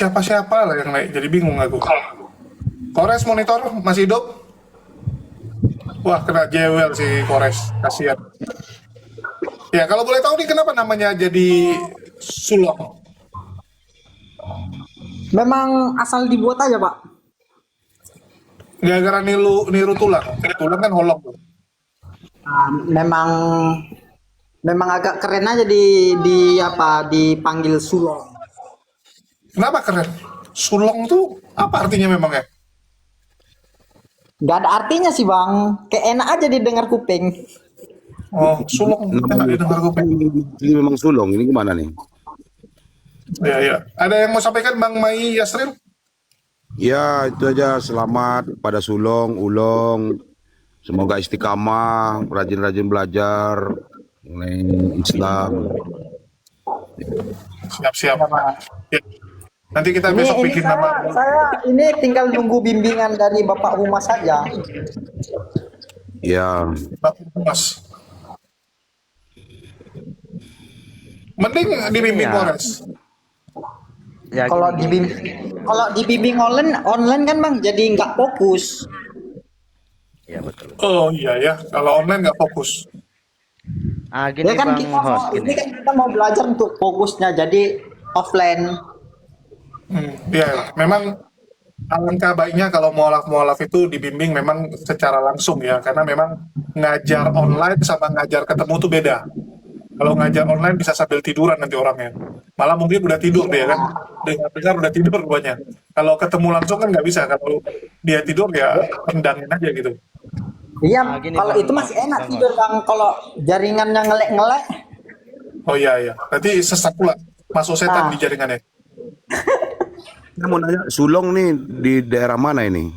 siapa-siapa lah yang naik, jadi bingung aku. Kores monitor masih hidup? Wah, kena jewel si Kores, kasihan. Ya, kalau boleh tahu nih kenapa namanya jadi sulong? Memang asal dibuat aja, Pak. Gara-gara niru tulang. Tulang kan holog tuh. Memang memang agak keren aja di apa dipanggil sulong. Kenapa keren? Sulong tuh apa artinya memang ya? Gak ada artinya sih, Bang. Kayak enak aja didengar kuping. Oh, sulong enak Namanya didengar gue. ini memang sulung. Ini gimana nih? Ya, ya. Ada yang mau sampaikan Bang Mai Yasril? Ya, itu aja. Selamat pada sulung, ulung. Semoga istiqamah, rajin-rajin belajar mengenai Islam. Siap-siap. Ya. Nanti kita Ini besok ini bikin saya nama. saya ini tinggal nunggu bimbingan dari Bapak Humas saja. Ya, Mas. Mending dibimbing Ya. Kores. Ya, Kalau gini, dibimbing online kan, Bang, jadi nggak fokus. ya betul. Oh iya ya, kalau online nggak fokus. Gini Ya kan Bang kita host, mau gini. ini kan kita mau belajar untuk fokusnya jadi offline. Ya, memang alangkah baiknya kalau mualaf-mualaf itu dibimbing memang secara langsung ya, karena memang ngajar online sama ngajar ketemu tuh beda. Kalau ngajar online bisa sambil tiduran nanti orangnya. Malah mungkin udah tidur dia kan. Dengar-dengar udah tidur rupanya. Kalau ketemu langsung kan nggak bisa. Kalau dia tidur ya tendangin aja gitu. Iya, Gini, kalau Bang, itu masih enak Bang tidur, Bang. Kalau jaringannya ngelek-ngelek, Oh iya iya. Berarti sesak pula. Masuk setan di jaringannya. saya mau nanya, sulung nih di daerah mana ini?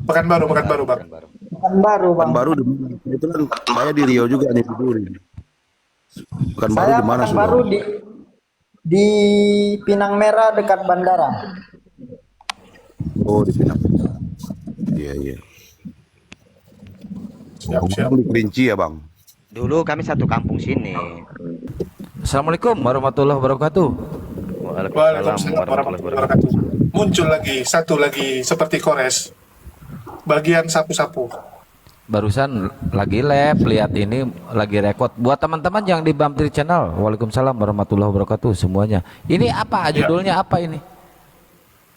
Pekanbaru Bang. kan baru, Bang. Pekanbaru di mana? Itu kan saya di Riau juga nih Duri. Pekanbaru Saya di mana Pekanbaru sulung? di Pinang Merah dekat bandara. Oh, di Pinang. Iya, iya. Siap-siap. Di Kerinci ya, Bang? Dulu kami satu kampung sini. Assalamualaikum warahmatullahi wabarakatuh. Waalaikumsalam Waalaikumsalam warahmatullahi warahmatullahi wabarakatuh. wabarakatuh. Muncul lagi, satu lagi seperti Kores. Bagian sapu-sapu. Barusan lagi lihat ini lagi rekod buat teman-teman yang di Bamtri Channel. Waalaikumsalam warahmatullahi wabarakatuh semuanya. Ini apa Ya. judulnya apa ini?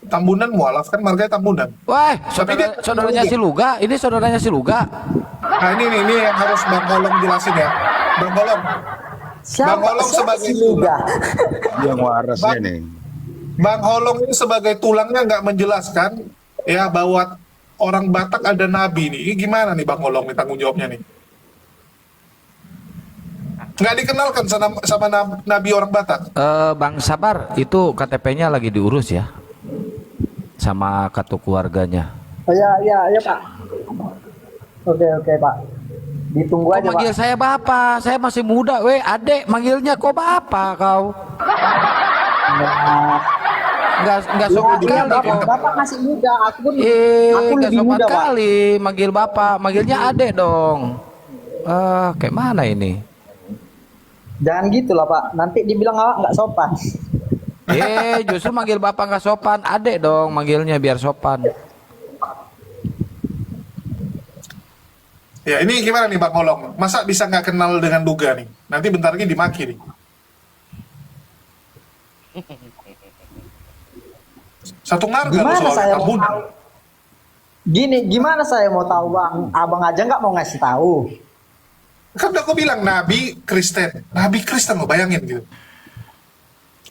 Tambunan mualaf kan marganya Tambunan. Wah, Tapi dia- saudaranya si Luga. Ini saudaranya si Luga. Nah ini yang harus Bang Holong jelasin ya. Bang Holong, Bang Holong sebagai si Luga? Yang warasnya Bang. nih. Bang Holong ini sebagai tulangnya nggak menjelaskan ya bahwa orang Batak ada nabi nih. Ini gimana nih Bang Holong nih tanggung jawabnya nih? Nggak dikenalkan sama nabi orang Batak. Bang Sabar, itu KTP-nya lagi diurus ya. Sama kartu keluarganya. Oh, iya, Pak. Oke, Pak. Ditunggu Kok aja, manggil Pak. saya bapak? Saya masih muda, weh. Adek manggilnya kok bapak kau? Nah, Enggak iya, sopan iya, kali kau. Bapak masih muda. Aku pun aku Nggak lebih sopan muda, Pak. kali manggil bapak, manggilnya adek dong. Kayak mana ini? Jangan gitu lah, Pak. Nanti dibilang awak nggak sopan. Justru manggil bapak nggak sopan, adek dong manggilnya biar sopan. Ya ini gimana nih Bang Holong? Masa bisa nggak kenal dengan Luga nih? Nanti bentar lagi dimaki nih. Satu marga loh Gimana soal saya mau Tambunan. tahu? Gimana saya mau tahu, Bang? Abang aja nggak mau ngasih tahu. Kan udah aku bilang Nabi Kristen. Nabi Kristen lo bayangin gitu.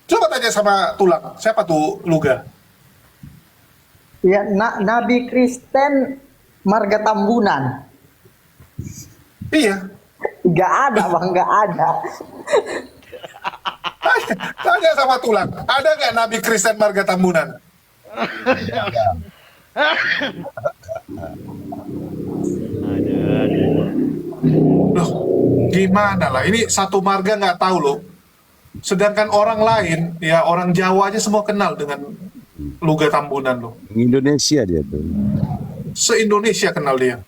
Coba tanya sama tulang. Siapa tuh Luga? Ya, Nabi Kristen marga Tambunan. Iya. Nggak ada, Bang, nggak ada. Tanya sama tulang. Ada nggak Nabi Kristen marga Tambunan? Loh, gimana lah? Ini satu marga nggak tahu loh. Sedangkan orang lain, ya orang Jawa aja semua kenal dengan Luga Tambunan loh. Indonesia dia tuh. Se-Indonesia kenal dia.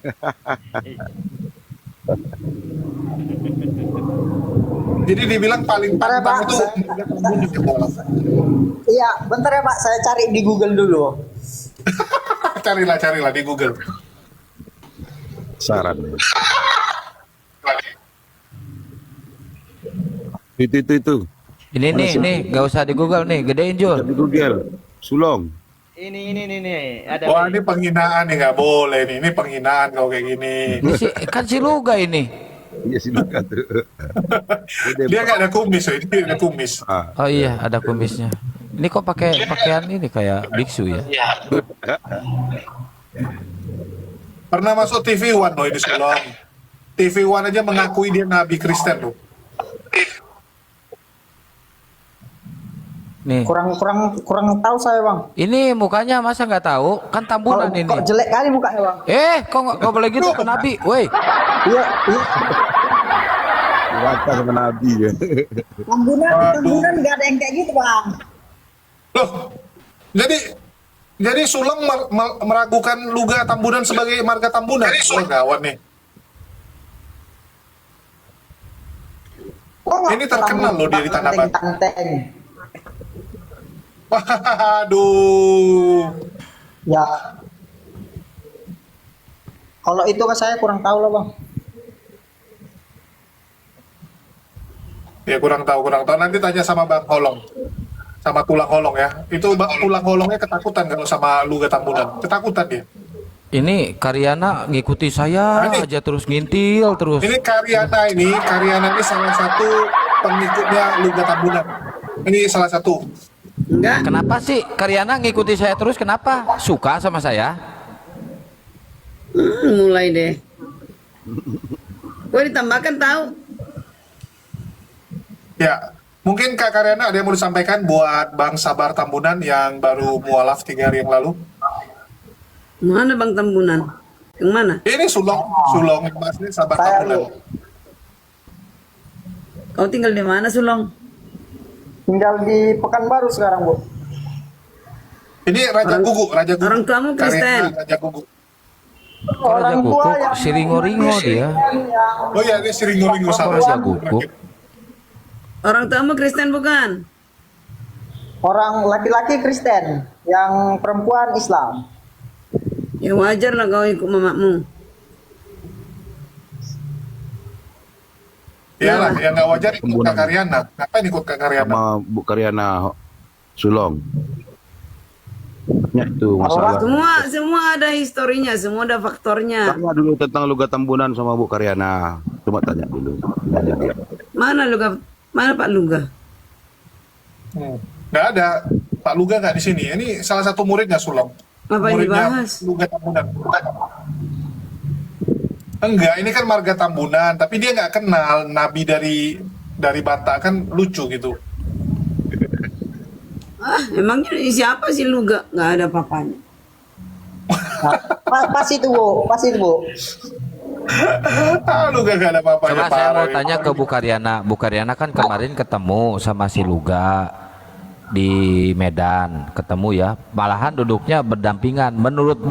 Jadi dibilang paling Bentar ya, pantang Pak. itu marga Tambungan ya, Bang. Iya, bentar ya Pak, saya cari di Google dulu. Carilah di Google. Saran. Itu. Ini nih, gak usah di Google nih, gedein Jul. Di Google. Sulong. Ini ada. Wah, ini penghinaan nih, nggak boleh nih. Ini penghinaan kalau kayak gini. Ini kan si Luga ini. Iya sih Luka tuh. Dia nggak ada kumis, ini ada kumis. Ah, Oh iya, ada kumisnya. Ini kok pakai pakaian ini kayak biksu ya? Pernah masuk TV One loh ini Sulong. TV One aja mengakui dia nabi Kristen loh. Nih, Kurang tahu saya Bang. ini mukanya masa nggak tahu? Kan Tambunan ini. Kok jelek kali mukanya Bang. Kok nggak boleh gitu ke Nabi? Woi, Iya. Luka sama Nabi ya. Tambunan nggak ada yang kayak gitu Bang. Loh, jadi Sulong meragukan Luga Tambunan sebagai marga Tambunan. Oh, gawat nih. Ini terkenal loh dia di Tanah Abang. Tanteng. Waduh. Ya. Kalau itu kan saya kurang tahu lah Bang. Ya kurang tahu. Nanti tanya sama Bang Holong. Sama Tulang Holong ya. Itu Tulang Holongnya ketakutan kalau sama Luga Tambunan. Ketakutan dia. ini Karyana ngikuti saya Ini- aja terus ngintil terus. Ini Karyana ini salah satu pengikutnya Luga Tambunan. Ini salah satu. Enggak, Kenapa sih Karyana ngikuti saya terus? Kenapa? Suka sama saya? mulai deh. Gue ditambahkan tahu. Ya, mungkin Kak Karyana ada yang mau disampaikan buat Bang Sabar Tambunan yang baru mualaf 3 hari yang lalu. Mana Bang Tambunan? Yang mana? Ini Sulong yang asli Sabar Saya Tambunan. lu Kau tinggal di mana, Sulong? tinggal di Pekanbaru sekarang Bu. Ini Raja Orang- Gugu. orang tuamu Kristen. Karyana Raja Gugu. Raja Guguk, si Ringo-Ringo dia. Oh ya, ini si Ringo-Ringo sama Raja Guguk. Orang tuamu Kristen bukan? Orang laki-laki Kristen, yang perempuan Islam. Ya wajar lah kau ikut mamamu. Iyalah, yang nggak wajar ikut Tambunan. Kak Karyana. Ngapain ikut Kak Karyana? Sama Bu Karyana Sulong. Banyak itu masalah. Semua ada historinya, semua ada faktornya. Tanya dulu tentang Luga Tambunan sama Bu Karyana. Coba tanya dulu. Tanya dia. Mana Pak Luga? Nggak ada. Pak Luga nggak di sini. Ini salah satu muridnya Sulong. Apa yang Muridnya dibahas? Luga Tambunan. Enggak, ini kan marga Tambunan, tapi dia nggak kenal nabi dari Batak, kan lucu gitu. Emangnya siapa sih Luga? Nggak ada papanya. Pas itu Bu, Luga nggak ada apa-apanya. Coba saya mau parah. tanya ke Bu Karyana. Bu Karyana kan kemarin ketemu sama si Luga di Medan, ketemu ya. Malahan duduknya berdampingan. Menurut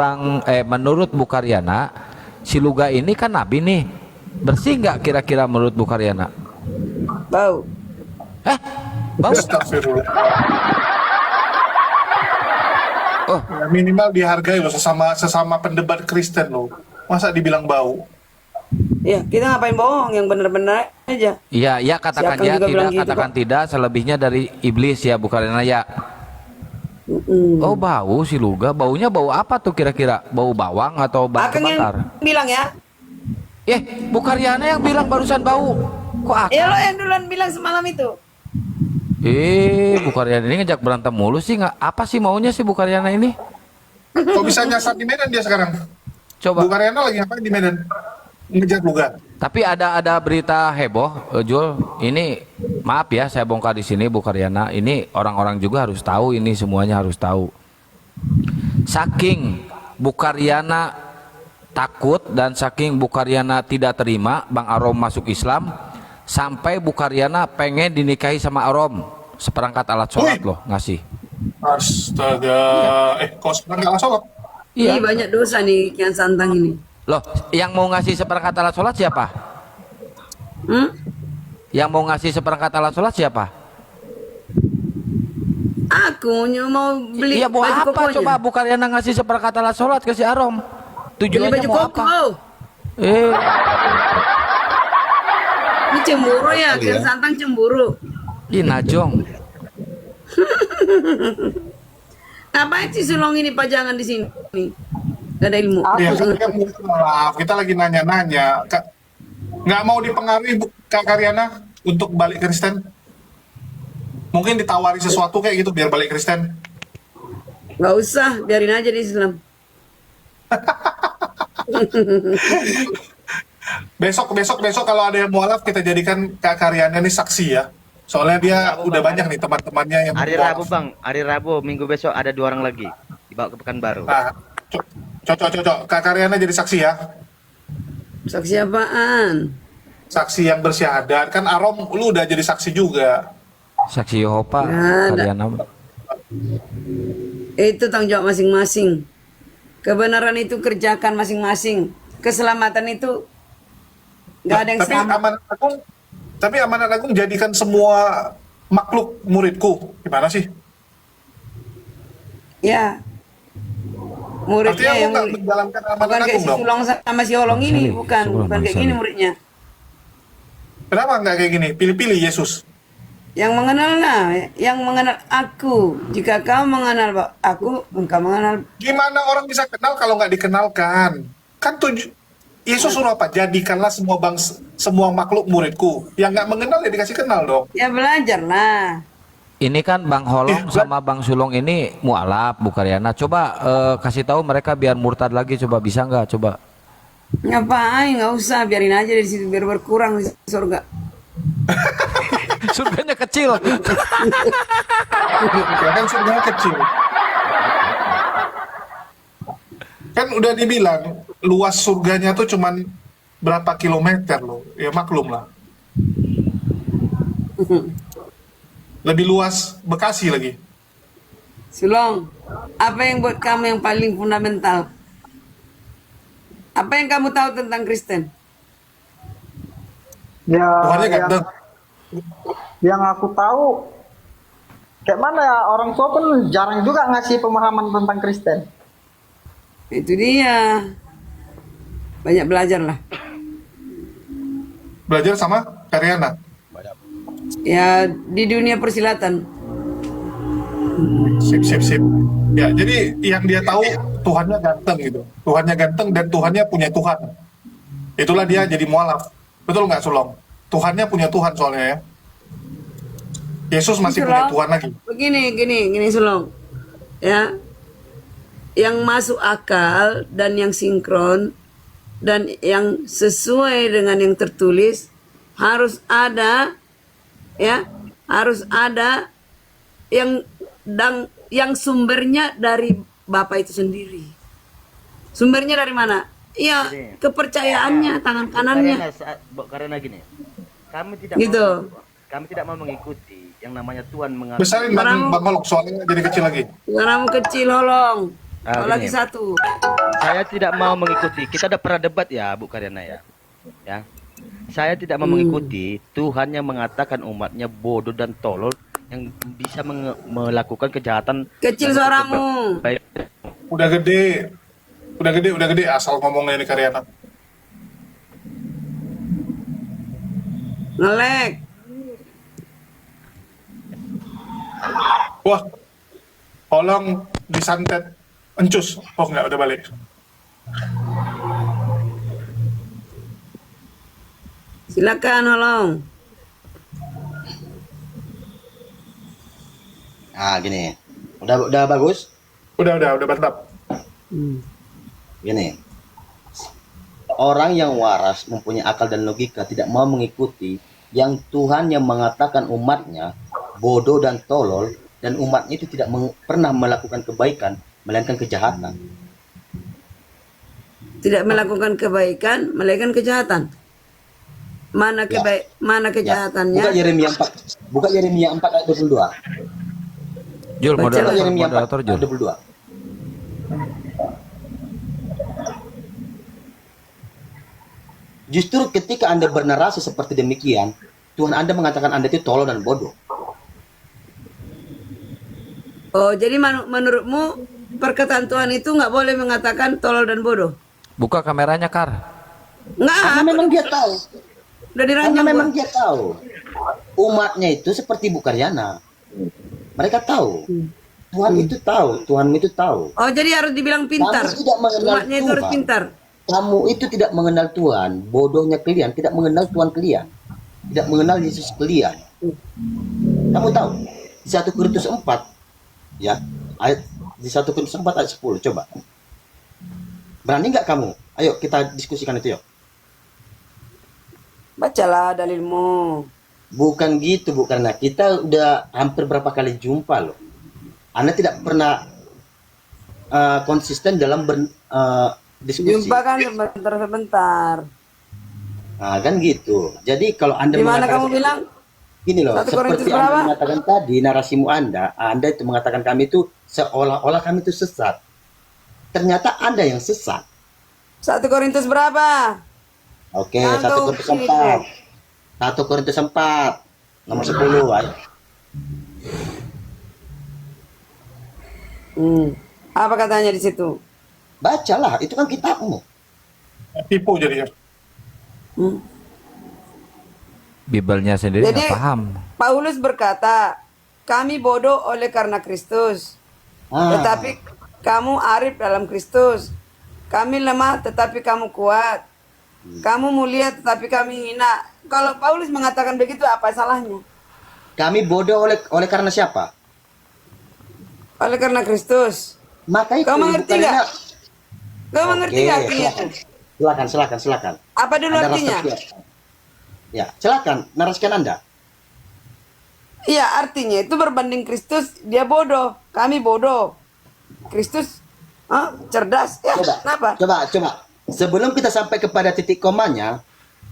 Bu Karyana, si Luga ini kan nabi nih. Bersih nggak kira-kira menurut Bu Karyana? Bau. Bau? Astagfirullah. Oh, Ya, minimal dihargai loh sesama pendebat Kristen loh. Masa dibilang bau? Ya, kita ngapain bohong? Yang benar-benar aja. iya katakan Siapa ya, juga bilang tidak gitu, katakan Pak? tidak. Selebihnya dari iblis ya Bu Karyana ya. Oh bau si Luga. Baunya bau apa tuh kira-kira? Bau bawang atau bau Akang yang bakar? bilang ya. Bu Karyana yang bilang barusan bau. Kok aku? Ya lo yang duluan bilang semalam itu. Bu Karyana ini ngejak berantem mulu sih, nggak apa sih maunya sih Bu Karyana ini? Kok bisa nyasar di Medan dia sekarang? Coba. Bu Karyana lagi ngapain di Medan? Ngejar Luga. Tapi ada berita heboh, Jul. Ini maaf ya saya bongkar di sini Bu Karyana. Ini orang-orang juga harus tahu, ini semuanya harus tahu. Saking Bu Karyana takut dan saking Bu Karyana tidak terima Bang Arom masuk Islam, sampai Bu Karyana pengen dinikahi sama Arom seperangkat alat sholat Wih. loh ngasih. Astaga. Kok sekarang nggak sholat? Iya banyak dosa nih Kian Santang ini. Loh, yang mau ngasih seperangkat alat sholat siapa? Hmm? Yang mau ngasih seperangkat alat sholat siapa? Aku mau beli Iya, mau baju apa kokonya. coba Bu Karyana ngasih seperangkat alat sholat ke si Arom? Beli Tujuannya baju mau koko. apa? Eh, Ini cemburu ya, Kian Santang cemburu. ih Najong. Ngapain sih Sulong ini pajangan di sini? Gak ada ilmu. Ya kan maaf, kita lagi nanya-nanya. Nggak mau dipengaruhi Kak Karyana untuk balik Kristen? Mungkin ditawari sesuatu kayak gitu biar balik Kristen. Gak usah, biarin aja di Islam. Besok kalau ada yang mualaf kita jadikan Kak Karyana ini saksi ya. Soalnya dia udah banyak nih teman-temannya yang Hari mualaf. Rabu bang, hari Rabu minggu besok ada 2 orang lagi dibawa ke Pekanbaru. Nah, cocok. Kak Karyana jadi saksi ya. Saksi apaan? Saksi yang bersyahadat. Kan Arom lu udah jadi saksi juga. Saksi Yehova Nggak ada. Karyana. Itu tanggung jawab masing-masing. Kebenaran itu kerjakan masing-masing. Keselamatan itu gak ada yang Tapi selamat. Amanat Agung jadikan semua makhluk muridku. Gimana sih? Ya. Muridnya Artinya lu yang nggak menjalankan bukan amanat kayak Agung si dong? Sulong sama si Holong ini, Sali, bukan sebelum kayak Sali. gini muridnya. Kenapa nggak kayak gini? Pilih-pilih Yesus. Yang mengenalnya, yang mengenal aku. Jika kau mengenal aku, engkau mengenal. Gimana orang bisa kenal kalau nggak dikenalkan? Kan Yesus suruh apa? Jadikanlah semua makhluk muridku. Yang nggak mengenal ya dikasih kenal dong. Ya belajarlah. Ini kan Bang Holong Ih, sama Bang Sulong ini mualaf Bu Karyana. Coba kasih tahu mereka biar murtad lagi, coba bisa nggak? Coba. Ngapain? Nggak usah, biarin aja di situ biar berkurang di surga. Surganya kecil. Ya kan surganya kecil. Kan udah dibilang luas surganya tuh cuman berapa kilometer loh. Ya maklum lah. Lebih luas Bekasi lagi. Sulong, apa yang buat kamu yang paling fundamental? Apa yang kamu tahu tentang Kristen? Ya, Tuhannya yang, ganteng. yang aku tahu, kayak mana ya, orang tua pun jarang juga ngasih pemahaman tentang Kristen. Itu dia. Banyak belajar lah. Belajar sama Karyana. Ya di dunia persilatan. Sip. Ya, jadi yang dia tahu Tuhannya ganteng gitu. Tuhannya ganteng dan Tuhannya punya Tuhan. Itulah dia jadi mualaf. Betul nggak Sulong? Tuhannya punya Tuhan soalnya ya. Yesus masih punya Sulong, Tuhan lagi. Begini Sulong. Ya. Yang masuk akal dan yang sinkron dan yang sesuai dengan yang tertulis harus ada, ya, harus ada yang sumbernya dari Bapak itu sendiri. Sumbernya dari mana? Ya, Jadi, kepercayaannya tangan kanannya. Karena gini, Gitu. kami tidak mau mengikuti yang namanya Tuhan mengatur. Besarin Barang- Bang Holok soalnya jadi kecil lagi. Sekarang kecil holong. Ah, Kalau lagi gini. satu. Saya tidak mau mengikuti. Kita udah pernah debat ya, Bu Karyana ya. Ya. Saya tidak mau mengikuti Tuhan yang mengatakan umatnya bodoh dan tolol yang bisa melakukan kejahatan. Kecil dan suaramu. baik. Udah gede asal ngomongnya ini Karyana. Ngelek. Wah, Holong disantet encus. Oh nggak, udah balik. Silakan holong. Nah, gini. Udah bagus? Udah mantap. Gini. Orang yang waras mempunyai akal dan logika tidak mau mengikuti yang Tuhan yang mengatakan umatnya bodoh dan tolol dan umatnya itu tidak pernah melakukan kebaikan melainkan kejahatan. Tidak melakukan kebaikan, melakukan kejahatan. Mana mana kejahatannya? Buka Yeremia 4 ayat 22. Jul, Baca Buka lah. Yeremia 4 moderator ayat Jul. 22. Justru ketika Anda bernarasi seperti demikian, Tuhan Anda mengatakan Anda itu tolol dan bodoh. Oh, jadi menurutmu perkataan Tuhan itu nggak boleh mengatakan tolol dan bodoh? Buka kameranya, Kar. Nggak, Karena aku memang dia tahu. udah Karena diranjang memang gua. dia tahu. Umatnya itu seperti Bu Karyana. Mereka tahu. Tuhan itu tahu. Tuhan itu tahu. Oh, jadi harus dibilang pintar. Kamu tidak mengenal Umatnya itu harus Tuhan. pintar. Kamu itu tidak mengenal Tuhan. Bodohnya kalian tidak mengenal Tuhan kalian. Tidak mengenal Yesus kalian. Kamu tahu? Di 1 Korintus 4, ya, ayat di 1 Korintus 4 ayat 10, coba. Berani nggak kamu? Ayo kita diskusikan itu yuk. Bacalah dalilmu. Bukan gitu, Bu, karena kita udah hampir berapa kali jumpa loh. Anda tidak pernah konsisten dalam diskusi. Jumpa kan sebentar-sebentar. Nah, kan gitu. Jadi kalau Anda Di mana mengatakan kamu bilang? gini loh, 1 Korintus seperti berapa? Anda mengatakan tadi, narasimu Anda itu mengatakan kami itu seolah-olah kami itu sesat. Ternyata Anda yang sesat. 1 Korintus berapa? Oke, Nah, 1 kau Korintus pilih. 4. 1 Korintus 4 nomor 10, ayo. Apa katanya di situ? Bacalah, itu kan kitabmu. Tipu jadinya. Bibelnya sendiri Jadi nggak paham. Paulus berkata, kami bodoh oleh karena Kristus, tetapi kamu arif dalam Kristus. Kami lemah tetapi kamu kuat. Kamu mulia tetapi kami hina. Kalau Paulus mengatakan begitu, apa salahnya? Kami bodoh oleh karena siapa? Oleh karena Kristus. Maka itu Kau mengerti bukannya- nggak? Kau mengerti nggak artinya itu? Silakan. Apa dulu Anda artinya? rasa siap? Ya, silakan narasikan Anda. Iya, artinya itu berbanding Kristus, dia bodoh. Kami bodoh. Kristus cerdas. Ya, kenapa? Coba. Sebelum kita sampai kepada titik komanya,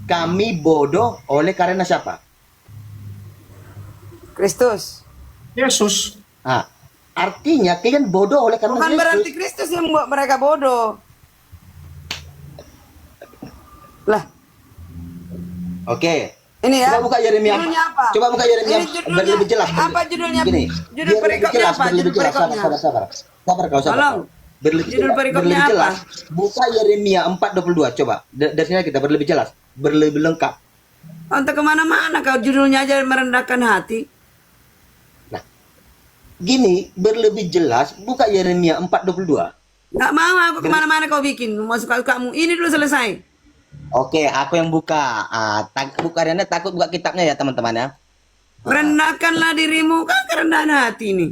kami bodoh oleh karena siapa? Kristus. Yesus. Ah, artinya kalian bodoh oleh karena Bukan Yesus. berarti Kristus yang membuat mereka bodoh. Lah, Oke. ini ya. Coba buka Yeremia. Judulnya apa? Coba buka Yeremia. Ini judulnya Biar lebih jelas. apa judulnya? Gini. Judul biar lebih perikopnya jelas, apa? biar lebih Judul jelas. perikopnya. Sabar kau, sabar. Tolong. Judul perikopnya berlebih apa? jelas. Buka Yeremia 4:22. Coba. Dari sini kita berlebih jelas, berlebih lengkap. Untuk kemana-mana kau judulnya aja merendahkan hati. Nah, gini, berlebih jelas. Buka Yeremia 4:22. Nggak mau aku kemana-mana kau bikin. Mau suka-sukamu. Ini dulu selesai. Oke, aku yang buka. Buka Anda takut buka kitabnya ya teman-teman ya. Rendahkanlah dirimu. Kan kerendahan hati ini.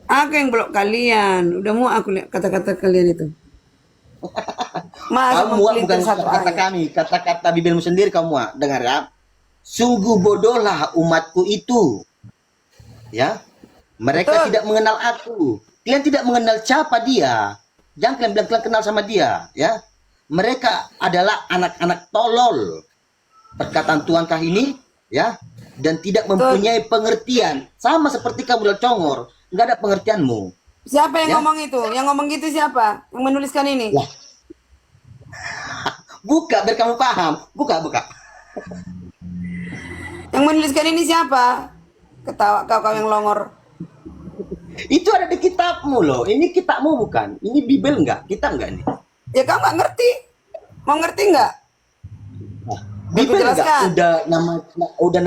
Aku yang blok kalian. Udah mau aku lihat kata-kata kalian itu. Masa Kamu muak bukan mempelintir satu kata-kata ayat. kami, kata-kata Bibelmu sendiri kamu muak. Dengar ya. Sungguh bodohlah umatku itu. Ya. Mereka Betul. tidak mengenal aku. Kalian tidak mengenal siapa dia. Jangan kalian bilang kalian kenal sama dia, ya. Mereka adalah anak-anak tolol. Perkataan Tuhankah ini, ya? Dan tidak mempunyai pengertian. Sama seperti kamu congor, nggak ada pengertianmu. Siapa yang Ya. ngomong itu? Yang ngomong gitu siapa? Yang menuliskan ini? Lah. Buka biar kamu paham. Buka. Yang menuliskan ini siapa? Ketawa kau yang longor. Itu ada di kitabmu loh. Ini kitabmu bukan. Ini Bibel enggak? Kitab enggak nih? Ya kau nggak ngerti. Mau ngerti nggak? Bibel enggak? jelaskan. Udah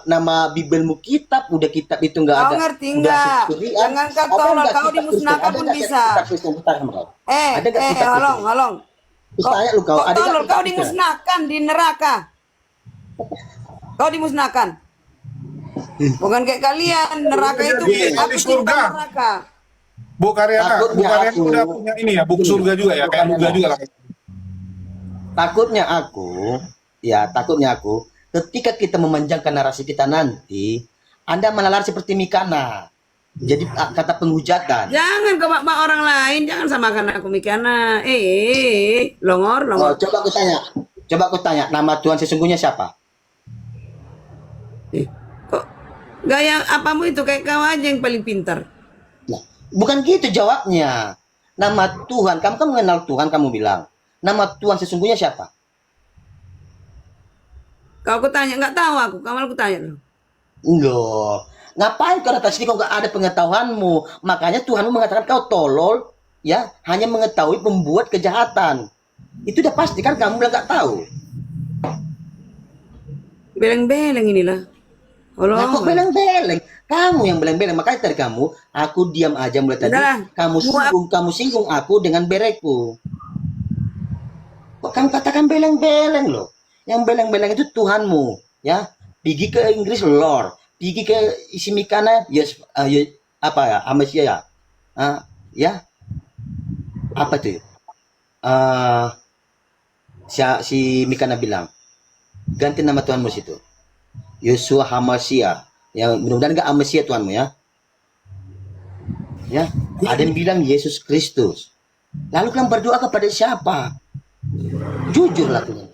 nama Bibelmu kitab, udah kitab itu enggak Kau ada. ngerti udah nggak? Syariat. Jangan kau Ada tolol, enggak kau kitab dimusnahkan Kristen? pun Ada enggak bisa. kitab Kristen? Bentar, sama kau. Ada enggak kitab Halong. Kristen? Terus tanya lu kau, Kau ada enggak tolol, kitab kau Kristen? dimusnahkan di neraka. Kau dimusnahkan. Bukan kayak kalian, neraka itu Di aku surga. cinta neraka. Bu Karyana Takutnya aku- udah punya ini ya, buku surga juga ya, kayak Luga juga lah. Takutnya aku, ketika kita memanjangkan narasi kita nanti, Anda malah lari seperti Mikana. Jadi kata penghujatan. Jangan kau mak orang lain, jangan samakan aku Mikana. Longor. Oh, coba aku tanya, nama Tuhan sesungguhnya siapa? Kok gaya apamu itu kayak kau aja yang paling pintar. Nah, bukan gitu jawabnya. Nama Tuhan, kamu kan mengenal Tuhan, kamu bilang. nama Tuhan sesungguhnya siapa? Kau aku tanya, nggak tahu aku. Kamu aku tanya loh. Loh, ngapain kau datang sini kau nggak ada pengetahuanmu? Makanya Tuhanmu mengatakan kau tolol, ya, hanya mengetahui pembuat kejahatan. Itu udah pasti kan kamu bilang nggak tahu. Beleng-beleng inilah. Nah, kok Allah. beleng-beleng? Kamu yang beleng-beleng. Makanya dari kamu, aku diam aja mulai tadi. Udah. Kamu singgung aku dengan berekku. Kok kamu katakan beleng-beleng loh? Yang beleng-beleng itu Tuhanmu, ya. Pergi ke Inggris Lord, pergi ke isi Mikana, yes, apa ya, Amasia ya, ya, apa tuh? Si Mikana bilang, ganti nama Tuhanmu situ. Yosua Hamasia, yang mudah-mudahan enggak Amasia Tuhanmu ya. Ya, ada yang bilang Yesus Kristus. Lalu kalian berdoa kepada siapa? Jujurlah Tuhan.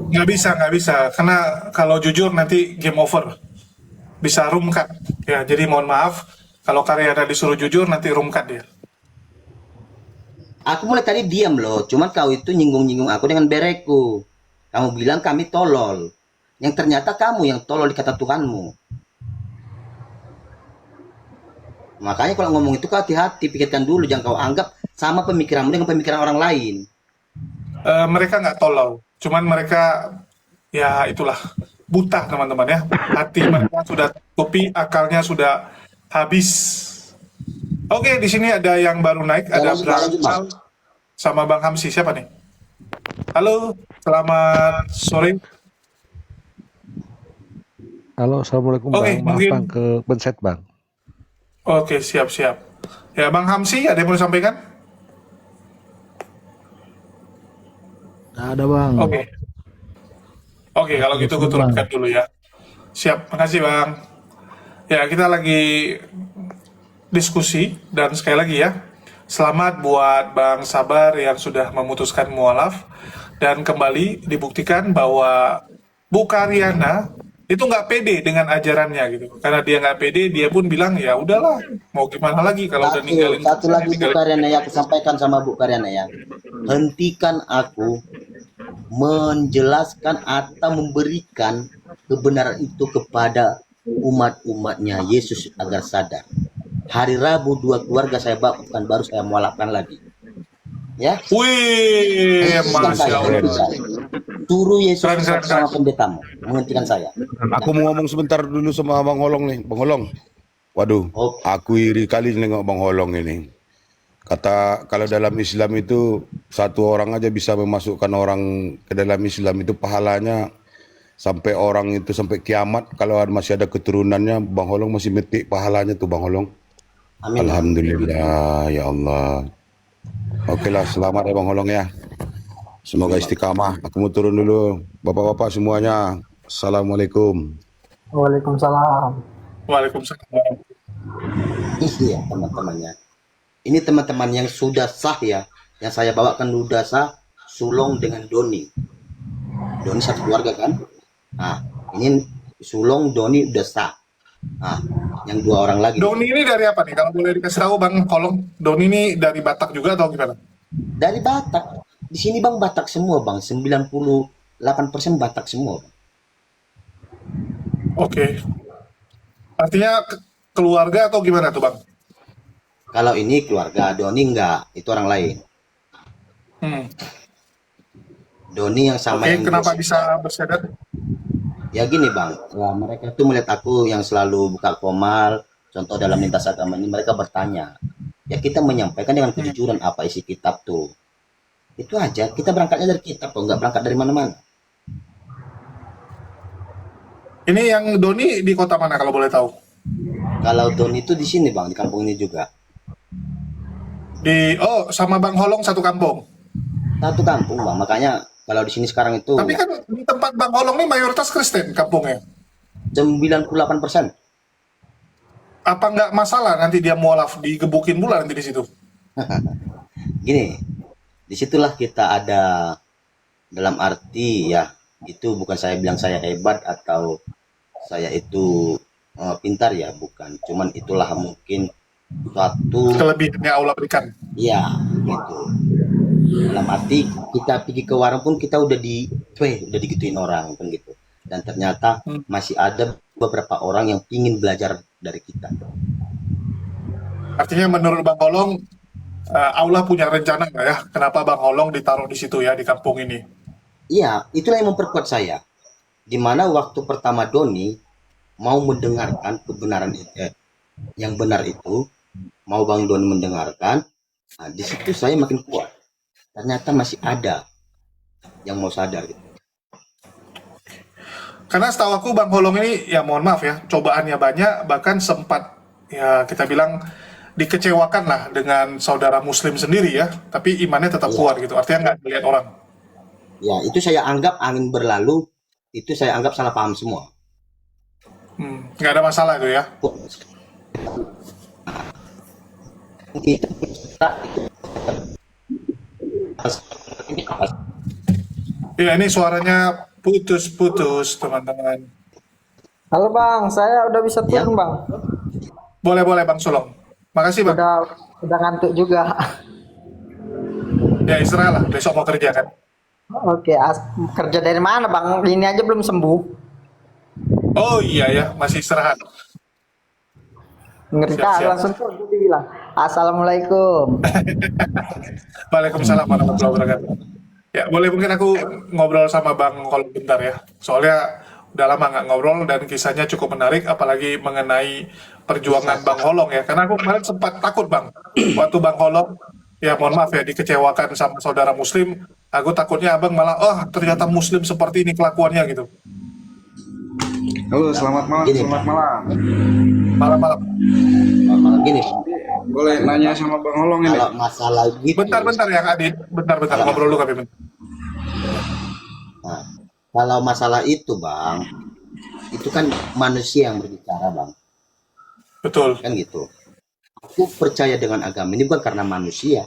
Nggak bisa. Karena kalau jujur nanti game over. Bisa room cut. Ya, jadi mohon maaf. Kalau Karyana disuruh jujur, nanti room cut dia. Aku mulai tadi diam loh, cuman kau itu nyinggung-nyinggung aku dengan berekku. Kamu bilang kami tolol. Yang ternyata kamu yang tolol di kata Tuhanmu. Makanya kalau ngomong itu kau hati-hati, pikirkan dulu, jangan kau anggap sama pemikiranmu dengan pemikiran orang lain. Mereka nggak tolol. Cuman mereka, ya itulah, buta teman-teman ya. Hati mereka sudah tutupi, akalnya sudah habis. Oke, di sini ada yang baru naik, ada Lanjut, Bang. Bang sama Bang Hamsi. Siapa nih? Halo, selamat sore. Halo, assalamualaikum Oke, bang. Maaf mungkin- bang, ke benset bang. Oke, siap-siap. Ya, Bang Hamsi, ada yang mau disampaikan? Ada bang. Oke, kalau gitu gue turunkan dulu ya. Siap, makasih Bang. Ya, kita lagi diskusi, dan sekali lagi ya, selamat buat Bang Sabar yang sudah memutuskan mualaf, dan kembali dibuktikan bahwa Bu Karyana itu nggak pede dengan ajarannya gitu. Karena dia nggak pede, dia pun bilang, ya udahlah, mau gimana lagi kalau udah ninggalin. Satu lagi Bu Karyana ya, aku sampaikan sama Bu Karyana ya. Hentikan aku menjelaskan atau memberikan kebenaran itu kepada umat-umatnya Yesus agar sadar. Hari Rabu 2 keluarga saya baptiskan, baru saya mualafkan lagi. Ya. Wih, Hentikan Masya saya, Allah. hentikan saya. Suruh Yesus Keren. sama pendetamu menghentikan saya. Aku mau ngomong sebentar dulu sama Bang Holong nih. Bang Holong. Waduh, Oke. aku iri kali nengok Bang Holong ini. Kata kalau dalam Islam itu satu orang aja bisa memasukkan orang ke dalam Islam itu pahalanya sampai orang itu sampai kiamat. Kalau masih ada keturunannya, Bang Holong masih metik pahalanya tuh Bang Holong. Amin. Alhamdulillah ya Allah. Oke lah, selamat ya Bang Holong ya. Semoga istiqamah. Aku mau turun dulu. Bapak-bapak semuanya. Assalamualaikum. Waalaikumsalam. Waalaikumsalam. Iya teman-temannya. Ini teman-teman yang sudah sah ya. Yang saya bawakan sudah sah. Sulong dengan Doni. Doni satu keluarga kan. Nah ini Sulong Doni udah sah. Nah yang 2 orang lagi. Doni ini dari apa nih? Kalau boleh dikasih tahu Bang Kolong, Doni ini dari Batak juga atau gimana? Dari Batak. Di sini bang Batak semua bang. 98% Batak semua. Bang. Oke. Artinya keluarga atau gimana tuh Bang? Kalau ini keluarga, Doni enggak. Itu orang lain. Doni yang sama Oke, yang kenapa biasa. bisa bersyadat? Ya gini bang, ya, mereka tuh melihat aku yang selalu buka komal, contoh dalam lintas agama ini, mereka bertanya. Ya kita menyampaikan dengan kejujuran apa isi kitab tuh. Itu aja, kita berangkatnya dari kitab kok, nggak berangkat dari mana-mana. Ini yang Doni di kota mana kalau boleh tahu? Kalau Doni itu di sini bang, di kampung ini juga. Sama Bang Holong satu kampung. Satu kampung bang, makanya kalau di sini sekarang itu Tapi kan di tempat Bang Holong ini mayoritas Kristen kampungnya. 98%. Apa nggak masalah nanti dia mualaf digebukin pula nanti di situ? Gini, disitulah kita ada dalam arti ya, itu bukan saya bilang saya hebat atau saya itu pintar ya, bukan. Cuman itulah mungkin suatu Kelebihannya Allah berikan. ya gitu. Dalam arti kita pergi ke warung pun kita udah udah digituin orang kan gitu. Dan ternyata masih ada beberapa orang yang ingin belajar dari kita. Artinya menurut Bang Holong, Allah punya rencana nggak ya? Kenapa Bang Holong ditaruh di situ ya, di kampung ini? Iya, itulah yang memperkuat saya. Di mana waktu pertama Doni mau mendengarkan kebenaran yang benar itu, mau Bang Doni mendengarkan, nah, di situ saya makin kuat. Ternyata masih ada yang mau sadar gitu. Karena setahu aku Bang Holong ini, ya mohon maaf ya, cobaannya banyak, bahkan sempat ya kita bilang dikecewakan lah dengan saudara Muslim sendiri ya, tapi imannya tetap kuat gitu. Artinya nggak melihat orang. Ya, itu saya anggap angin berlalu, itu saya anggap salah paham semua. Nggak ada masalah itu ya. Ya ini suaranya putus-putus teman-teman. Halo Bang, saya udah bisa turun Bang. Boleh Bang Solong. Makasih Bang. Udah ngantuk juga. Ya istirahat lah, besok mau kerja kan. Oke, kerja dari mana Bang? Ini aja belum sembuh. Oh iya ya, masih istirahat. Ngeri Siap, siap. langsung kerja bilang. Assalamualaikum. Waalaikumsalam warahmatullahi wabarakatuh. Ya boleh mungkin aku ngobrol sama Bang Holong bentar ya. Soalnya udah lama nggak ngobrol dan kisahnya cukup menarik, apalagi mengenai perjuangan Bang Holong ya. Karena aku kemarin sempat takut Bang, waktu Bang Holong, ya mohon maaf ya, dikecewakan sama saudara Muslim. Aku takutnya abang malah, oh ternyata Muslim seperti ini kelakuannya gitu. Halo, selamat malam. Gini. Selamat malam. Malam-malam. Malah gini, Boleh nanya sama Bang Holong ini? kalau masalah gitu, Bentar yang Adit, bentar ngobrol dulu kami bentar. nah, kalau masalah itu Bang, itu kan manusia yang berbicara Bang, Betul. kan gitu. Aku percaya dengan agama ini bukan karena manusia.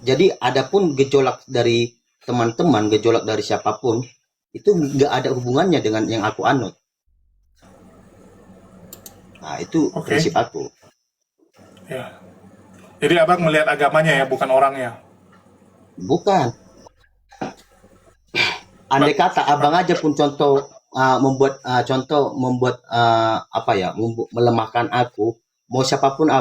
Jadi adapun gejolak dari teman-teman, gejolak dari siapapun, itu nggak ada hubungannya dengan yang aku anut. Nah, itu Oke. prinsip aku. Ya. Jadi abang melihat agamanya ya, bukan orangnya. Bukan. Andai kata abang aja pun membuat melemahkan aku, mau siapapun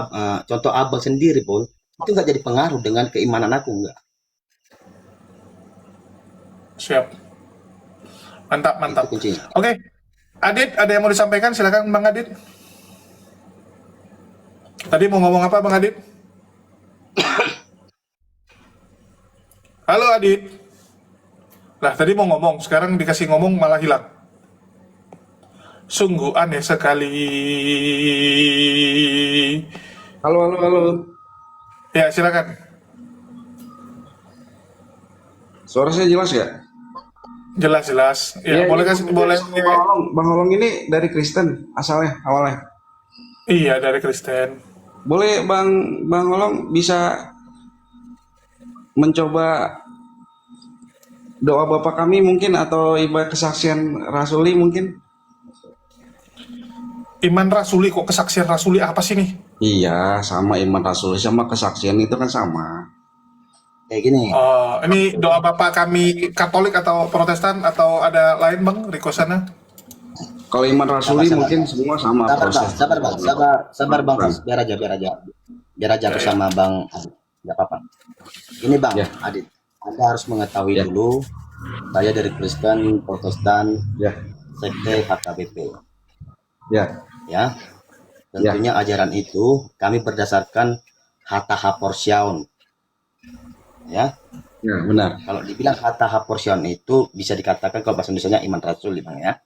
contoh abang sendiri pun itu nggak jadi pengaruh dengan keimanan aku, enggak. Siap. Mantap. Itu kuncinya. Oke. Adit, ada yang mau disampaikan? Silakan Bang Adit. Tadi mau ngomong apa Bang Adit? Halo Adit. Lah tadi mau ngomong, sekarang dikasih ngomong malah hilang. Sungguh aneh sekali. Halo. Ya silakan. Suara saya jelas ya? Jelas. Ya, boleh kasih boleh. Bang Holong ini dari Kristen asalnya, awalnya. Iya, dari Kristen. Boleh Bang Holong bisa mencoba doa Bapa kami mungkin, atau ibadah kesaksian Rasuli mungkin? Iman Rasuli, kok kesaksian Rasuli apa sih nih? Iya, sama iman Rasuli sama kesaksian itu kan sama. Kayak gini. Ini doa Bapak kami Katolik atau Protestan atau ada lain Bang requestannya? Kalau iman Rasuli mungkin semua sama proses. Sabar bang, biar aja aku sama Bang Adit, nggak apa-apa. Ini Bang Ya. Adit, Anda harus mengetahui Ya. dulu, saya dari Kristen, Protestan, Ya, sekte HKBP, ya, ya. Tentunya ajaran itu kami berdasarkan Hatta Haporsiaun, ya. ya benar. Kalau dibilang Hatta Haporsiaun itu bisa dikatakan kalau bahasa Indonesia iman Rasul, Bang ya.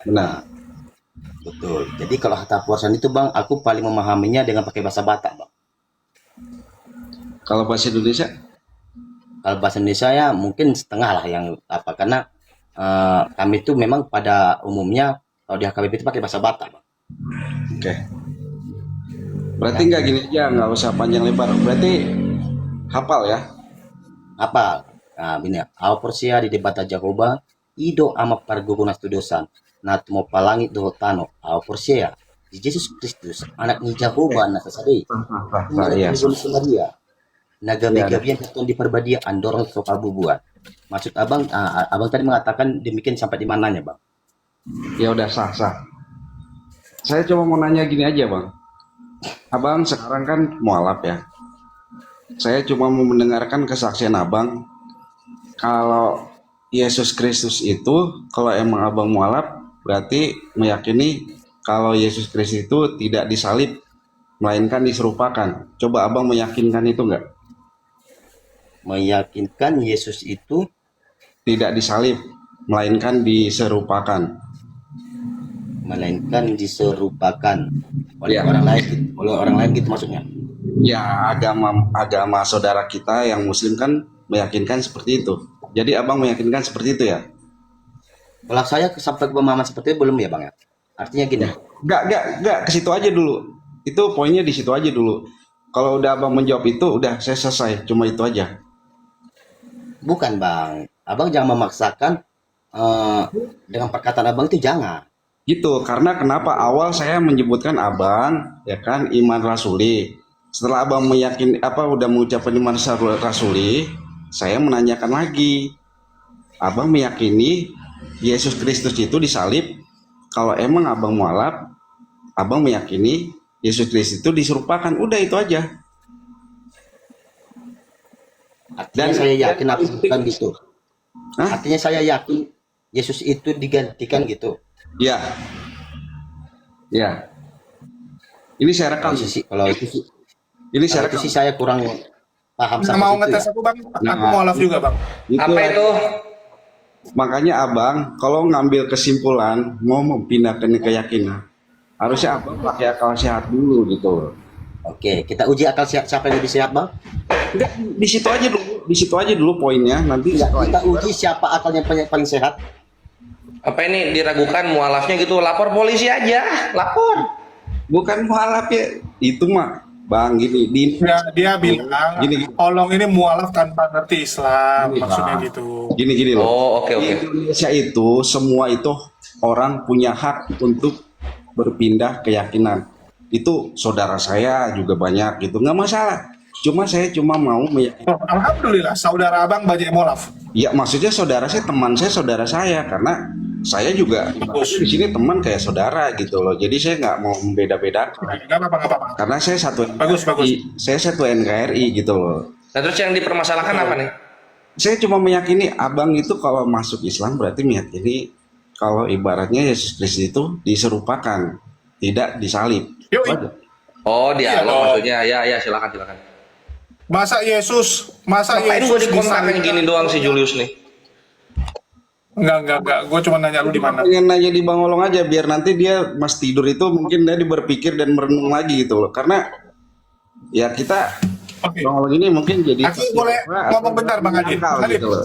Benar. Betul. Jadi kalau Hatta Haporsiaun itu Bang, aku paling memahaminya dengan pakai bahasa Batak, Bang. Kalau bahasa Indonesia? Kalau bahasa Indonesia ya mungkin setengah lah yang apa, karena kami itu memang pada umumnya kalau di HKBP itu pakai bahasa Batak, Bang. Oke. Berarti nggak gini aja, nggak usah panjang lebar. Berarti hafal ya? Apa? Nah, ini Awa Porsia di debat Jehovah, Ido ama parguguna studosan, Natmo palangit do tano, Awa Porsia di Yesus Kristus, anak ni Jehovah na sasari, Iya. Maria. Nagabi-gabian ketun di perbadiaan dorong ke buat. Maksud abang, abang tadi mengatakan demikian sampai di mananya bang? Ya udah sah. Saya cuma mau nanya gini aja bang. Abang sekarang kan mualaf ya. Saya cuma mau mendengarkan kesaksian abang. Kalau Yesus Kristus itu, kalau emang abang mualaf, berarti meyakini kalau Yesus Kristus itu tidak disalib, melainkan diserupakan. Coba abang meyakinkan itu enggak? Meyakinkan Yesus itu Tidak disalib, melainkan diserupakan. diserupakan oleh Ya. orang lain, oleh orang lain gitu maksudnya. Ya, agama saudara kita yang Muslim kan meyakinkan seperti itu. Jadi abang meyakinkan seperti itu ya? Kalau saya sampai ke pemahaman seperti itu belum ya bang ya. Artinya gini, Enggak, ke situ aja dulu. Itu poinnya di situ aja dulu. Kalau udah abang menjawab itu, udah saya selesai. Cuma itu aja. bukan bang. Abang jangan memaksakan dengan perkataan abang itu jangan. Gitu, karena kenapa awal saya menyebutkan abang, ya kan, iman rasuli. Setelah abang udah mengucapkan iman rasuli, saya menanyakan lagi. Abang meyakini Yesus Kristus itu disalib. Kalau emang abang mualaf, abang meyakini Yesus Kristus itu diserupakan. Udah itu aja. Artinya saya yakin apa bukan gitu. Hah? Artinya saya yakin Yesus itu digantikan gitu. Ya. Ya. Ini saya rekam. Kalau itu sih, Ini saya itu rekam. sih saya kurang paham Nggak sampai mau situ ngetes ya. aku bang, Nah. aku mualaf juga bang. Apa itu? Makanya abang kalau ngambil kesimpulan mau mempindahkan keyakinan, harusnya abang pakai akal sehat dulu gitu. Oke, kita uji akal siapa yang lebih sehat bang? Enggak, di situ aja dulu poinnya. Nanti Enggak, setelah kita itu uji siapa akalnya paling sehat. Apa ini diragukan mualafnya gitu? Lapor polisi aja, lapor. bukan mualaf ya, itu mah bang gini di Dia bilang, Gini. Olong ini mualaf tanpa ngerti Islam, Gini, maksudnya Bang. gitu. gini loh. Oh, oke. Di Indonesia itu semua itu orang punya hak untuk berpindah keyakinan. Itu saudara saya juga banyak gitu, nggak masalah. Saya cuma mau meyakinkan. Oh, alhamdulillah, saudara abang banyak yang mualaf. Ya maksudnya saudara saya, teman saya, saudara saya, karena saya juga Bagus. di sini teman kayak saudara gitu loh. Jadi saya nggak mau membeda-bedakan. Nggak apa-apa. Karena saya satu Bagus. saya satu NKRI gitu loh. Nah, terus yang dipermasalahkan apa nih? Saya cuma meyakini abang itu kalau masuk Islam berarti meyakini kalau ibaratnya Yesus Kristus itu diserupakan, tidak disalib. Yuk, Itu aja. Oh, Iya dialog dong. maksudnya. Ya, silakan. Masa Yesus Ngapain gue dikontak kayak disalibkan? gini doang si Julius nih? Enggak. Gue cuma nanya lu di mana. Pengen nanya di Bang Olong aja biar nanti dia mas tidur itu mungkin dia berpikir dan merenung lagi gitu loh. Karena ya kita Oke. Bang Olong ini mungkin jadi Aku boleh ngomong bentar Bang Adit. Akal Bang Adit, gitu loh.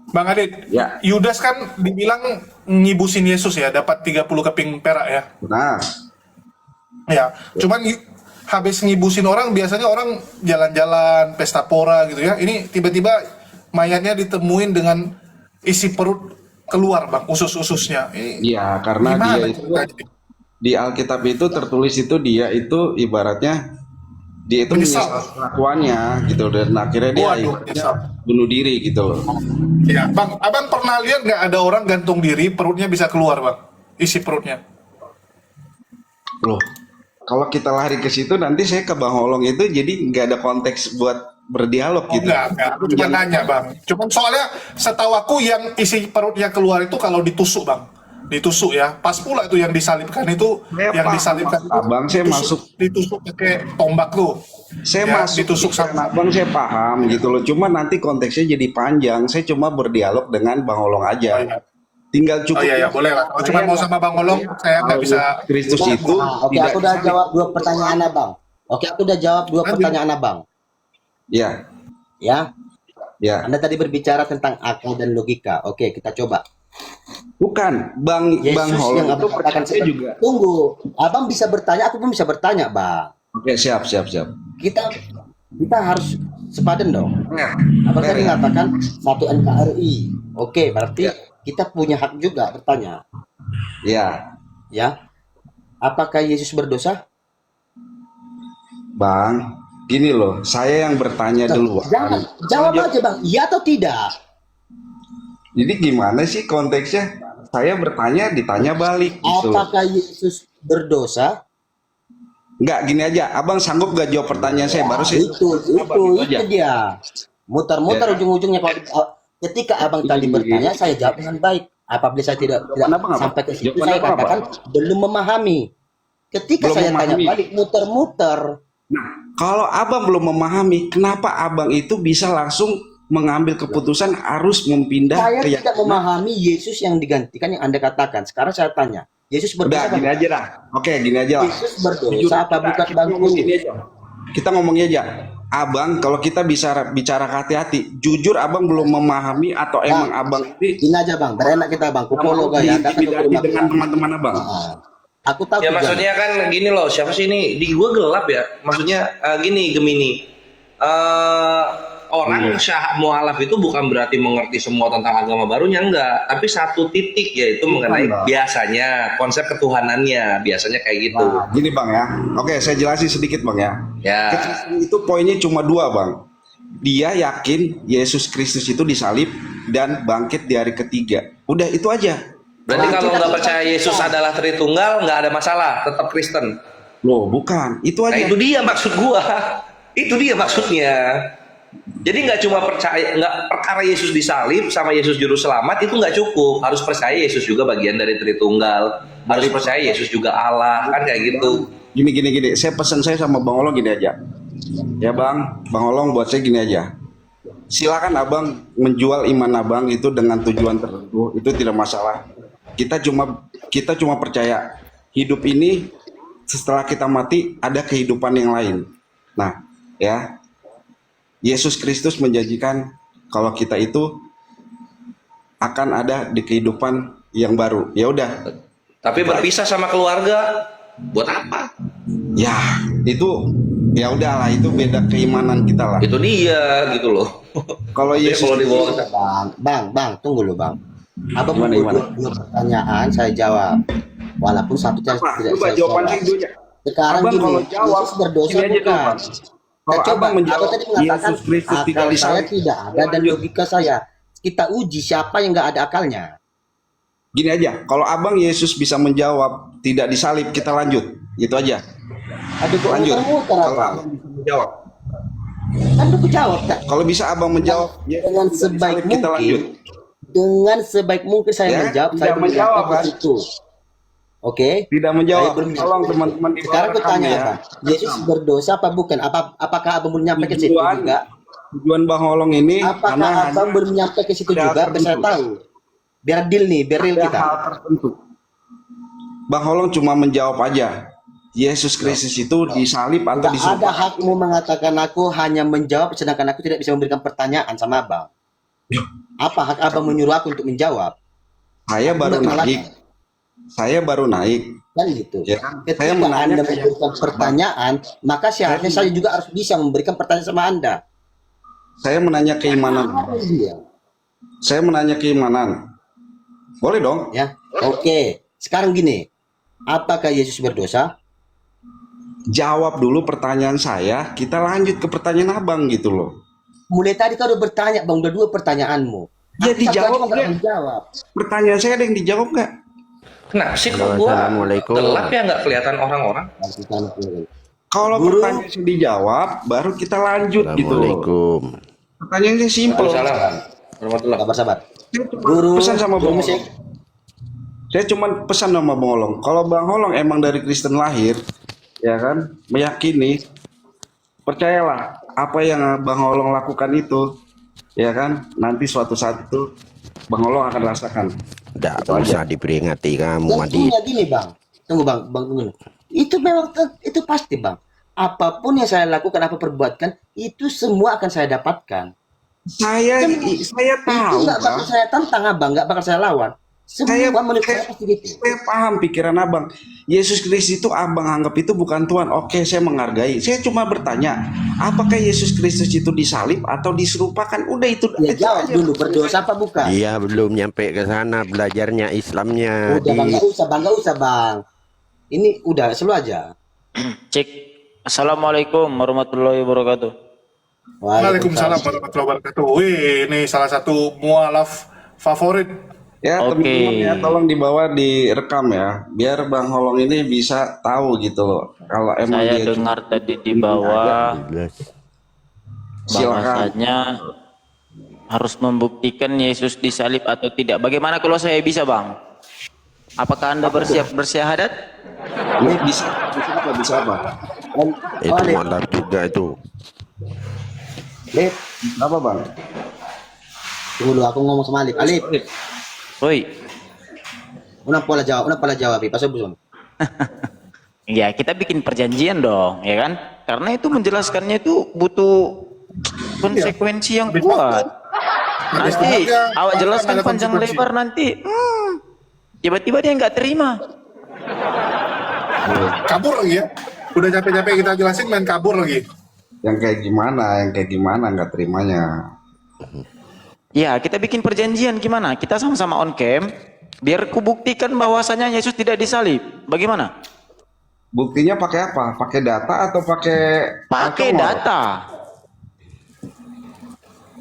Bang Adit, Ya. Yudas kan dibilang ngibusin Yesus ya, dapat 30 keping perak ya. Nah, Ya, cuman habis ngibusin orang, biasanya orang jalan-jalan, pesta pora gitu ya. Ini tiba-tiba mayatnya ditemuin dengan isi perut keluar bang, usus-ususnya. Ini iya karena gimana dia itu ceritanya? di Alkitab itu tertulis itu dia itu ibaratnya dia itu Menyesal. menyesal kelakuannya gitu dan akhirnya dia Waduh, ibaratnya menyesal. bunuh diri gitu loh. Ya, bang, abang pernah lihat nggak ada orang gantung diri, perutnya bisa keluar bang, isi perutnya. Loh, kalau kita lari ke situ nanti saya ke Bang Olong itu jadi nggak ada konteks buat berdialog Oh, gitu. enggak. Aku cuma nanya bang. Cuman soalnya setahu aku yang isi perutnya keluar itu kalau ditusuk bang. Ditusuk ya. Pas pula itu yang disalibkan itu, Saya yang paham, disalibkan itu Abang, saya masuk. ditusuk pakai tombak tuh. Saya Ya, masuk ditusuk sama. Abang, saya paham gitu loh. Cuma nanti konteksnya jadi panjang. Saya cuma berdialog dengan Bang Olong Oh, aja. iya. Tinggal Oh cukup. iya, boleh lah. Kalau cuma Saya mau nggak- sama Bang Olong, saya nggak bisa. Kristus itu Oke, tidak aku udah disalib. jawab dua pertanyaan abang. Oke, aku udah jawab dua Lanjut. pertanyaan abang. Ya, Ya, ya. Anda tadi berbicara tentang akal dan logika. Oke, kita coba. Bukan Bang Yesus Bang yang Olong itu abang katakan percaya juga. Tunggu, abang bisa bertanya, aku pun bisa bertanya, bang. Oke, siap. Kita harus sepadan dong. Ya. Abang tadi Ya. mengatakan satu NKRI. Oke, berarti Ya. kita punya hak juga bertanya. Ya, Ya, apakah Yesus berdosa? Bang, Gini loh, saya yang bertanya duluan. Jangan, jawab aja bang, iya atau tidak? Jadi gimana sih konteksnya? Saya bertanya, ditanya balik gitu. Apakah Yesus berdosa? Enggak, gini aja. Abang sanggup gak jawab pertanyaan saya? Baru sih. Itu aja. dia. Muter-muter Ya. ujung-ujungnya. Ketika abang tadi bertanya, saya jawab dengan baik. Apabila saya tidak Jawaban abang apa? sampai ke situ, Jawaban saya abang apa? katakan belum memahami. Ketika Belum saya tanya memahami. balik, muter-muter. Kalau abang belum memahami, kenapa abang itu bisa langsung mengambil keputusan harus mempindah Saya ke tidak memahami Yesus yang digantikan yang Anda katakan. Sekarang saya tanya, Yesus Udah, berdosa gini apa? aja dah. Oke, gini aja lah. Yesus berdosa Jujur, apa bukan kita bangku? ngomong gini aja. Kita ngomongnya aja. Abang, kalau kita bisa bicara hati-hati, jujur abang belum memahami atau emang abang ini Ini aja bang, berenak kita bang. Kupolo gaya, datang ke diintimidasi rumah. dengan teman-teman abang. Aku tahu. Ya tujuan. maksudnya kan gini loh, siapa sih ini? Di gua gelap ya. Maksudnya gini Gemini. Orang syah mualaf itu bukan berarti mengerti semua tentang agama barunya, enggak, tapi satu titik yaitu mengenai biasanya konsep ketuhanannya, biasanya kayak gitu. Nah, gini bang ya. Oke, saya jelasin sedikit bang ya. Ya. Kekristen itu poinnya cuma dua bang. Dia yakin Yesus Kristus itu disalib dan bangkit di hari ketiga. Udah itu aja. Berarti kalau nggak percaya Yesus adalah Tritunggal, nggak ada masalah, tetap Kristen. Loh, bukan. Itu Nah, aja. itu dia maksud gua. Itu dia maksudnya. Jadi nggak cuma percaya, nggak perkara Yesus disalib sama Yesus juru selamat itu nggak cukup. Harus percaya Yesus juga bagian dari Tritunggal. Harus percaya Yesus juga Allah, kan kayak gitu. Gini. Saya pesan saya sama Bang Olong gini aja. Ya Bang Olong buat saya gini aja. Silakan abang menjual iman abang itu dengan tujuan tertentu, itu tidak masalah. Kita cuma percaya hidup ini setelah kita mati ada kehidupan yang lain. Nah, ya. Yesus Kristus menjanjikan kalau kita itu akan ada di kehidupan yang baru. Ya udah. Tapi berpisah sama keluarga, buat apa? Ya, itu ya udahlah, itu beda keimanan kita lah. Itu dia gitu loh. Kalau Jadi Yesus kalau dibawa ke Bang, tunggu loh bang. Abang Gimana? dua pertanyaan saya jawab, walaupun satu tidak Coba saya jawaban saya jawab. dulu aja. Sekarang Abang gini, kalau jawab, Yesus berdosa gini aja dulu, bukan? Bang. Kalau Coba, abang menjawab aku tadi mengatakan Yesus Kristus tidak akal saya disalib, tidak ada dan lanjut. logika saya. Kita uji siapa yang nggak ada akalnya. Gini aja, kalau abang Yesus bisa menjawab tidak disalib, kita lanjut. Itu aja. Aduh, kok Lanjut. muter-muter Kalau abang? abang bisa menjawab. Kan aku jawab tak? Kalau bisa abang menjawab Dengan Yesus tidak sebaik disalib, kita lanjut. mungkin, dengan sebaik mungkin saya Ya, menjawab, tidak saya menjawab, menjawab kan? ke situ. Oke? Tidak menjawab. Saya belum Tolong teman-teman di Sekarang bawah aku tanya rekam ya. apa? Yesus berdosa apa bukan? Apakah abang belum nyampe ke situ juga? Tujuan Bang Olong ini Apakah karena abang belum nyampe ke situ ada juga? hal Biar saya tertentu. tahu. Biar deal nih, biar real ada kita. hal tertentu. Bang Olong cuma menjawab aja. Yesus Kristus itu disalib atau Tidak ada disumpah. hakmu mengatakan aku hanya menjawab, sedangkan aku tidak bisa memberikan pertanyaan sama abang. Apa hak abang menyuruh aku untuk menjawab? Saya Aku baru tidak menolak. naik. Saya baru naik. Kan gitu. Ya kan? Ketika Saya menanya Anda ke memberikan pertanyaan, maka seharusnya saya juga harus bisa memberikan pertanyaan sama Anda. Saya menanya keimanan. Apa dia? Saya menanya keimanan. Boleh dong? Ya, oke. Sekarang gini, apakah Yesus berdosa? Jawab dulu pertanyaan saya, kita lanjut ke pertanyaan abang gitu loh. Mulai tadi kau udah bertanya, bang, udah dua pertanyaanmu. Ya, Aku satu dijawab aja nggak nggak? menjawab. Pertanyaan saya ada yang dijawab nggak? Kenapa sih kok gua gelap ya nggak kelihatan orang-orang? Kalau Guru. pertanyaan saya dijawab, baru kita lanjut gitu loh. Pertanyaannya simpel. Waalaikumsalam warahmatullahi. Sabar. Saya cuma Guru, pesan sama guru Bang musik. Olong. Saya cuma pesan sama Bang Olong. Kalau Bang Olong emang dari Kristen lahir, ya kan, meyakini, percayalah apa yang Bang Olong lakukan itu, ya kan, nanti suatu saat itu Bang Olong akan rasakan. Tidak Itu aja. usah diperingati kamu, Dan Adi. punya gini, bang. Tunggu, bang, tunggu. Itu memang itu pasti, bang. Apapun yang saya lakukan, apa perbuatkan, itu semua akan saya dapatkan. Saya tahu, Itu nggak bakal Bang. saya tantang, abang, nggak bakal saya lawan. Semua menurut saya pasti gitu. Saya paham pikiran abang. Yesus Kristus itu abang anggap itu bukan Tuhan. Oke, saya menghargai. Saya cuma bertanya, apakah Yesus Kristus itu disalib atau diserupakan? Udah itu. Ya itu jawab aja. dulu, berdosa apa bukan? Dia belum nyampe ke sana belajarnya Islamnya. Udah bang, nggak usah bang. Ini udah selalu aja. Cek Assalamualaikum warahmatullahi wabarakatuh. Waalaikumsalam warahmatullahi wabarakatuh. Wih, ini salah satu mualaf favorit. Ya Oke. teman-teman ya, tolong dibawa direkam ya, biar Bang Holong ini bisa tahu gitu loh. Kalau emang Saya dia dengar tadi di bawah silakan. bahwasanya harus membuktikan Yesus disalib atau tidak. Bagaimana kalau saya bisa, Bang? Apakah Anda bersiap bersyahadat? Ini bisa apa? Bisa apa? Itu mualaf juga itu. Alif, Apa Bang? tunggu dulu aku ngomong sama Alif. Alif, Woi, una pala jawab, pasal belum. ya kita bikin perjanjian dong, ya kan? Karena itu menjelaskannya itu butuh konsekuensi yang kuat. Nanti awak jelaskan panjang lebar nanti, tiba-tiba dia nggak terima. Kabur lagi ya. Udah capek-capek kita jelasin main kabur lagi. Yang kayak gimana? Yang kayak gimana nggak terimanya? Ya, kita bikin perjanjian gimana? Kita sama-sama on cam, biar kubuktikan bahwasanya Yesus tidak disalib. Bagaimana? Buktinya pakai apa? Pakai data atau pakai Pakai congol? data.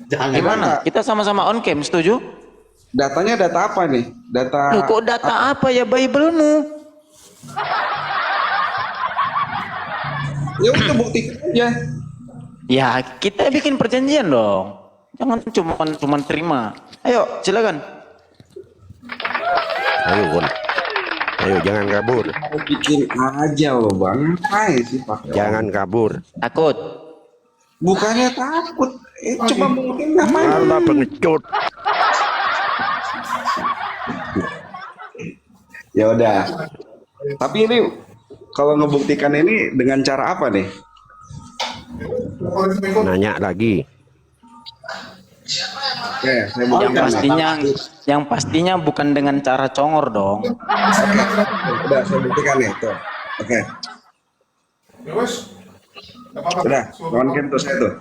Jangan. Gimana? Kita sama-sama on cam, setuju? Datanya data apa nih? Data Loh, kok data apa ya Bible-mu? ya udah buktikan aja. Ya, kita bikin perjanjian dong. Jangan cuman terima. Ayo, silakan. Ayo Gon. Ayo jangan kabur. Mau bikin aja loh Bang. Ngapain sih pakai? Jangan kabur. Takut. Bukannya takut. Coba mungkin ngapain? Allah pengecut. Ya udah. Tapi ini kalau ngebuktikan ini dengan cara apa nih? Nanya lagi. Oke, saya Yang buktikan. yang pastinya bukan dengan cara congor dong. Udah saya buktikan nih tuh. Oke. Ya wes. Nggak apa-apa. Udah, kawan game tuh saya tuh.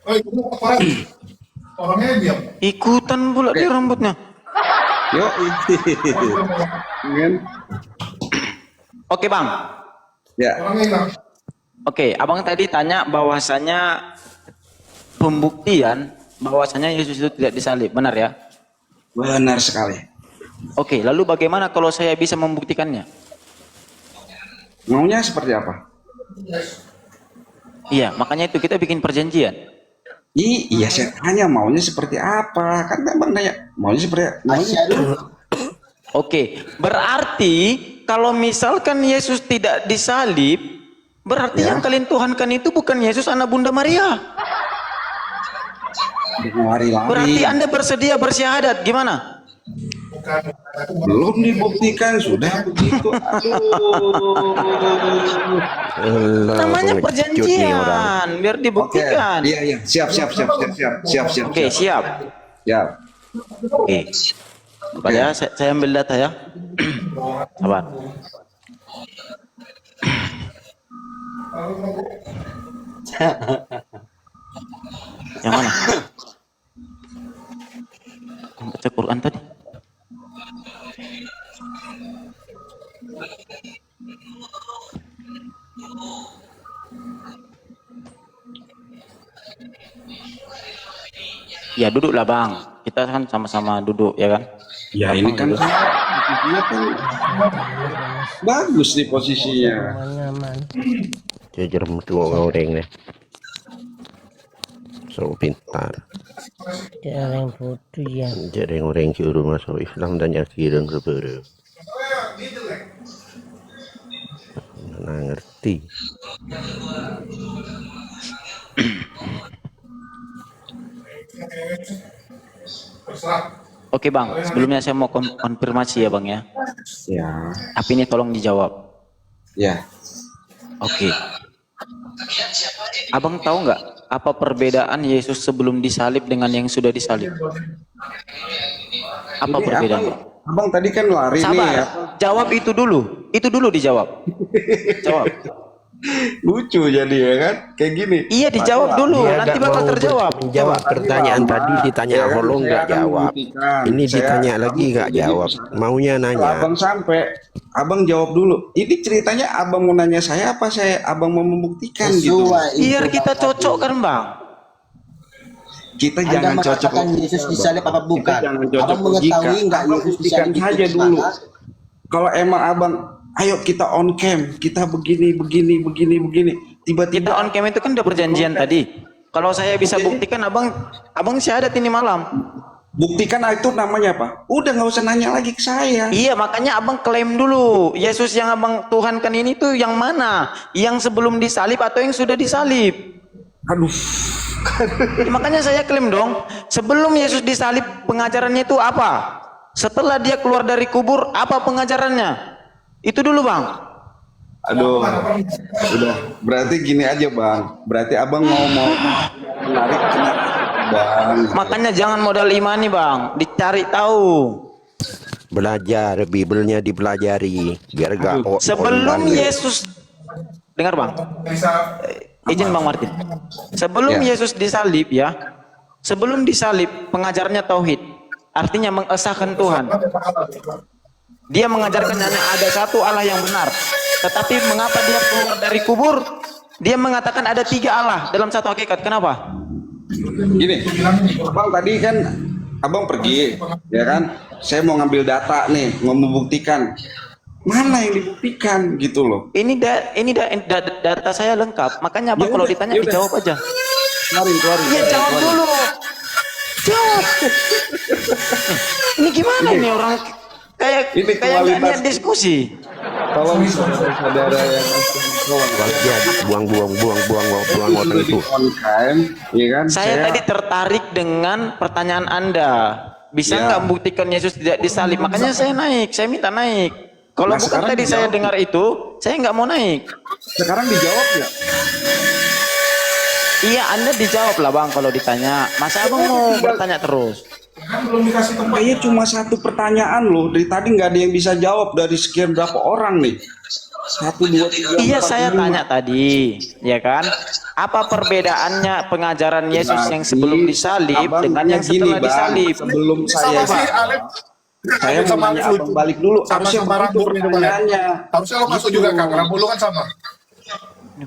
Oh, itu orang. Orangnya diam. Ikutan pula dia rambutnya. Yuk. Ingin. Oke, Bang. Ya. Orangnya hilang. Oke, abang tadi tanya bahwasanya pembuktian bahwasanya Yesus itu tidak disalib, benar ya? Benar sekali. Oke, lalu bagaimana kalau saya bisa membuktikannya? Maunya seperti apa? Iya, makanya itu kita bikin perjanjian. Iya, saya tanya maunya seperti apa? Kan Bang nanya maunya seperti maunya. Oke, berarti kalau misalkan Yesus tidak disalib, berarti yang kalian tuhankan itu bukan Yesus anak Bunda Maria. Lari-lari. Berarti Anda bersedia bersyahadat, gimana? Belum dibuktikan sudah begitu. Aduh. Namanya pengecut nih orang. perjanjian, biar Oke, dibuktikan. iya iya, siap. Oke, siap. Siap. Oke. Coba ya, saya ambil data ya. Sabar. Yang mana? Yang baca Quran tadi. Ya duduklah Bang. Kita kan sama-sama duduk ya kan. Ya ini kan posisinya kan bagus nih posisinya. Jujur tua orang deh. So pintar. Orang bodoh ya. Jadi orang suruh masuk Islam dan akhirnya kepada. Nah ngerti. Oke Bang, sebelumnya saya mau konfirmasi ya Bang ya. Ya. Tapi ini tolong dijawab. Ya. Oke. Abang tahu nggak apa perbedaan Yesus sebelum disalib dengan yang sudah disalib? Apa Ini perbedaan? Bang? Abang tadi kan lari Sabar, nih ya. jawab itu dulu. Itu dulu dijawab. Jawab. Lucu jadi ya kan, kayak gini. Iya, dijawab dulu, Dia nanti nggak bakal mau terjawab. menjawab pertanyaan tadi, ditanya Ya kan, holong saya nggak akan jawab. membuktikan. Ini Saya- ditanya lagi nggak jadi jawab. Maunya Kalau nanya. abang sampai, abang jawab dulu. Ini ceritanya abang mau nanya saya apa saya abang mau membuktikan gitu. Biar kita cocok kan bang. Kita Anda jangan cocok. mengatakan Yesus disalib apa bukan? Kita jangan cocok Abang mengetahui logika. nggak Abang Yesus buktikan disalib itu saja di dulu. mana? Kalau emang abang, ayo kita on cam, kita begini. Tiba-tiba Kita on cam itu kan udah perjanjian tadi. Kalau saya bisa buktikan, abang syahadat ini malam. buktikan itu namanya apa? Udah nggak usah nanya lagi ke saya. Iya, makanya abang klaim dulu. Yesus yang abang tuhankan ini tuh yang mana? Yang sebelum disalib atau yang sudah disalib? Aduh. Makanya saya klaim dong, sebelum Yesus disalib pengajarannya itu apa? Setelah dia keluar dari kubur, apa pengajarannya? Itu dulu bang. Aduh, udah. Berarti gini aja bang. Berarti abang mau menarik bang. Makanya jangan modal imani bang, dicari tahu. Belajar, Bibelnya dipelajari biar gak Sebelum Yesus, dengar bang, izin bang Martin. Sebelum Ya. Yesus disalib ya, sebelum disalib pengajarnya tauhid, artinya mengesahkan Tuhan. Dia mengajarkan hanya ada satu Allah yang benar. Tetapi mengapa dia keluar dari kubur? Dia mengatakan ada 3 Allah dalam satu hakikat. Kenapa? Gini, abang tadi kan abang pergi, ya kan? Saya mau ngambil data nih, mau membuktikan. Mana yang dibuktikan gitu loh? Ini data saya lengkap. Makanya abang Ya kalau udah, ditanya ya udah. dijawab aja. Keluarin. Iya jawab dulu. Jawab. Ini gimana ini orang kayak Ini kayak nggak kualitas. niat diskusi. Tolong saudara yang buang orang itu. on cam, ya kan? Saya tadi tertarik dengan pertanyaan Anda. Bisa Ya. nggak membuktikan Yesus tidak disalib? Makanya saya naik, saya minta naik. Kalau Nah, bukan sekarang tadi saya dijawab. dengar itu, saya nggak mau naik. Sekarang dijawab ya? Iya, Anda dijawab lah bang kalau ditanya. Masa abang mau bertanya terus? Kayaknya cuma satu pertanyaan loh. Dari tadi nggak ada yang bisa jawab dari sekian berapa orang nih. 1, 2, 3, Iya 4, saya 5. tanya tadi, ya kan? Apa perbedaannya pengajaran Yesus yang sebelum disalib Abang dengan nanya yang gini, setelah Bang. disalib? Sebelum saya saya mau nanya abang balik dulu. Harusnya sama begitu Rambo pertanyaannya. Harusnya lo masuk juga Kang, Rambo lu kan sama.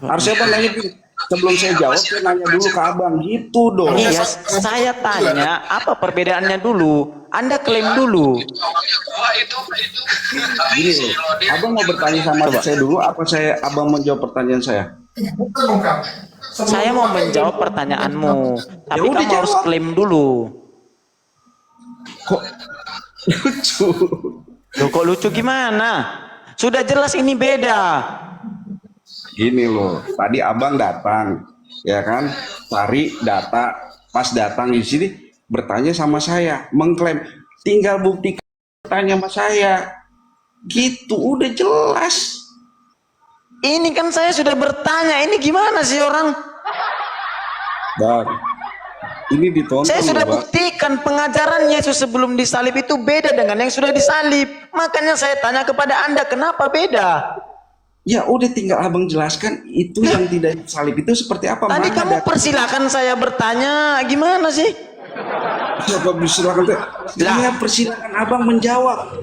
Harusnya abang nanya gini. Sebelum saya jawab, saya nanya dulu ke abang. Gitu dong. Iya, saya tanya apa perbedaannya dulu. Anda klaim dulu. Gini loh. Abang mau bertanya sama saya dulu, apa abang menjawab pertanyaan saya? Saya mau menjawab pertanyaanmu, tapi udah kamu harus jawab. klaim dulu. Kok lucu? Loh, kok lucu gimana? Sudah jelas ini beda. Gini loh, tadi abang datang, ya kan? Cari data, pas datang di sini bertanya sama saya, mengklaim, tinggal buktikan tanya sama saya, gitu, udah jelas. Ini kan saya sudah bertanya, ini gimana sih orang? Bang, ini ditonton Saya sudah loh, Bang. buktikan pengajaran Yesus sebelum disalib itu beda dengan yang sudah disalib. Makanya saya tanya kepada Anda, kenapa beda? Ya udah tinggal abang jelaskan itu yang tidak disalib itu seperti apa. Tadi Mana kamu data- persilakan saya bertanya, gimana sih? Coba silakan teh. Saya persilakan abang menjawab.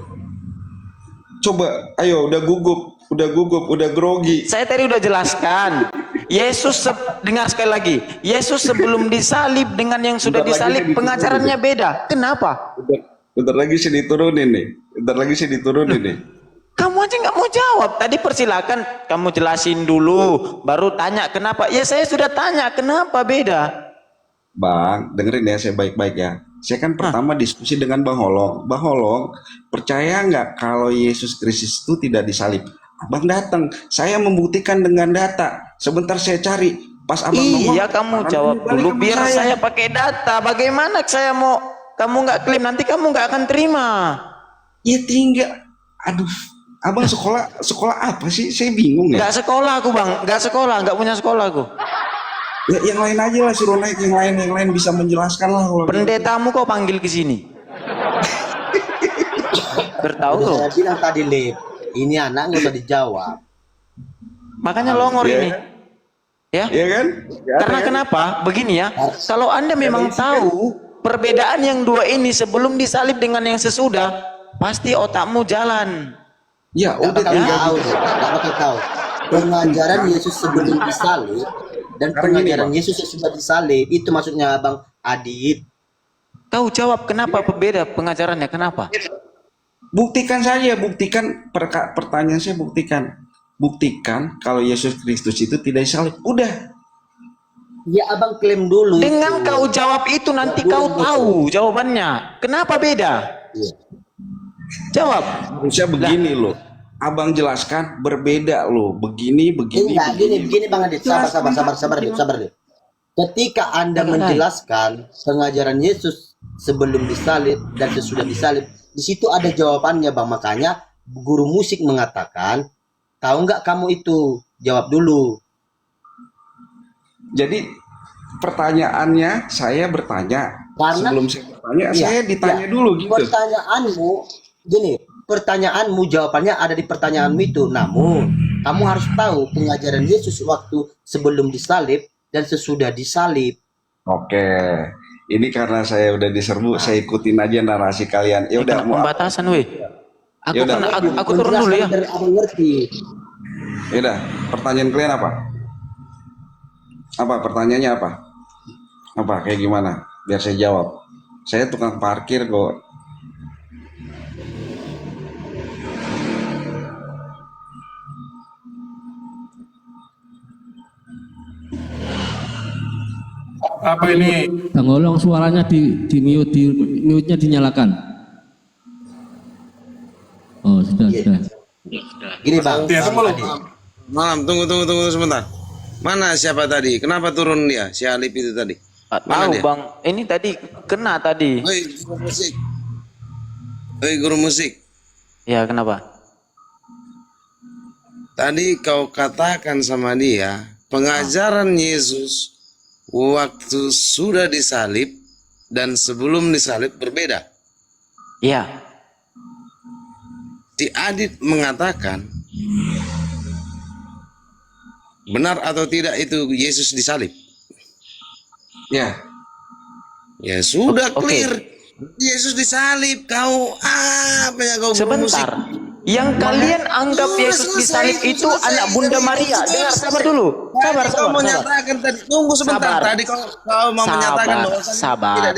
Coba, ayo udah gugup, udah grogi. Saya tadi udah jelaskan. Yesus dengar sekali lagi. Yesus sebelum disalib dengan yang sudah Bentar lagi disalib saya diturunin. pengajarannya beda. Kenapa? Bentar lagi saya diturunin nih. Kamu aja nggak mau jawab. Tadi persilakan kamu jelasin dulu, baru tanya kenapa. Ya saya sudah tanya kenapa beda. Bang, dengerin ya saya baik-baik ya. Saya kan pertama diskusi dengan Bang Holong. Bang Holong, percaya nggak kalau Yesus Kristus itu tidak disalib? Abang datang, saya membuktikan dengan data. Sebentar saya cari. Pas abang ngomong, Iya kamu barang jawab balik dulu sama biar saya pakai data. Bagaimana saya mau kamu nggak klaim nanti kamu nggak akan terima. Ya tinggal, aduh, abang sekolah apa sih? Saya bingung ya. Nggak sekolah aku bang, nggak punya sekolah aku. Ya, yang lain aja lah suruh naik, yang lain bisa menjelaskan lah. Kalau Pendetamu kau panggil ke sini. Bertahu Udah loh. saya bilang tadi Lip, ini anak nggak usah dijawab. Makanya longor Iya ini. kan? Ya. Iya kan? Karena kenapa? Begini ya. Kalau Anda memang tahu perbedaan yang dua ini sebelum disalib dengan yang sesudah, pasti otakmu jalan. Ya, Gak udah bakal tinggal. tahu, gak bakal tahu. Pengajaran Yesus sebelum disalib dan Sekarang gini, pengajaran Bang. Yesus sesudah disalib itu maksudnya Bang Adit. Kau jawab kenapa berbeda pengajarannya? Kenapa? Buktikan saja, buktikan pertanyaan saya, buktikan kalau Yesus Kristus itu tidak disalib. Udah. Ya abang klaim dulu. Dengan itu. kau jawab itu nanti Nggak kau boleh tahu jawabannya. Kenapa beda? Iya. Jawab. Harusnya begini loh. Abang jelaskan berbeda loh. Begini. Enggak, gini Bang Adit. Sabar deh. Ketika Anda menjelaskan pengajaran Yesus sebelum disalib dan sesudah disalib, di situ ada jawabannya Bang. Makanya guru musik mengatakan, tahu nggak kamu itu? Jawab dulu. Jadi pertanyaannya saya bertanya. Karena Sebelum saya bertanya, iya, saya ditanya iya. dulu gitu. Pertanyaanmu jawabannya ada di pertanyaanmu itu. Namun kamu harus tahu pengajaran Yesus waktu sebelum disalib dan sesudah disalib. Oke. Ini karena saya udah diserbu, saya ikutin aja narasi kalian. Ya udah, mau Pembatasan weh. Aku Yaudah. aku turun dulu ya. Biar abang ngerti. ya udah, pertanyaan kalian apa? Apa pertanyaannya apa? Apa kayak gimana? Biar saya jawab. Saya tukang parkir kok. Apa ini? Bang Olong suaranya di mute-nya dinyalakan. Oh, sudah. Gini Bang. Ya, tunggu dulu. Malam, tunggu sebentar. Mana siapa tadi? Kenapa turun dia? Si Alip itu tadi. Mana Tahu dia? Bang, ini tadi kena tadi. Oi, guru musik. Oi, guru musik. Ya, kenapa? Tadi kau katakan sama dia, pengajaran Yesus waktu sudah disalib dan sebelum disalib berbeda. Iya. Si Adit mengatakan, benar atau tidak itu Yesus disalib? Ya. Ya sudah Oke. clear. Yesus disalib. Kau apa yang kau Sebentar. musik? Yang kalian anggap Sudah Yesus selesai, disalib itu selesai. anak Bunda Tadi Maria. itu Dengar, selesai. sabar dulu. Sabar, Tadi kau sabar. menyatakan tadi. Tunggu sebentar. Sabar. Tadi kau mau menyatakan bahwa Sabar.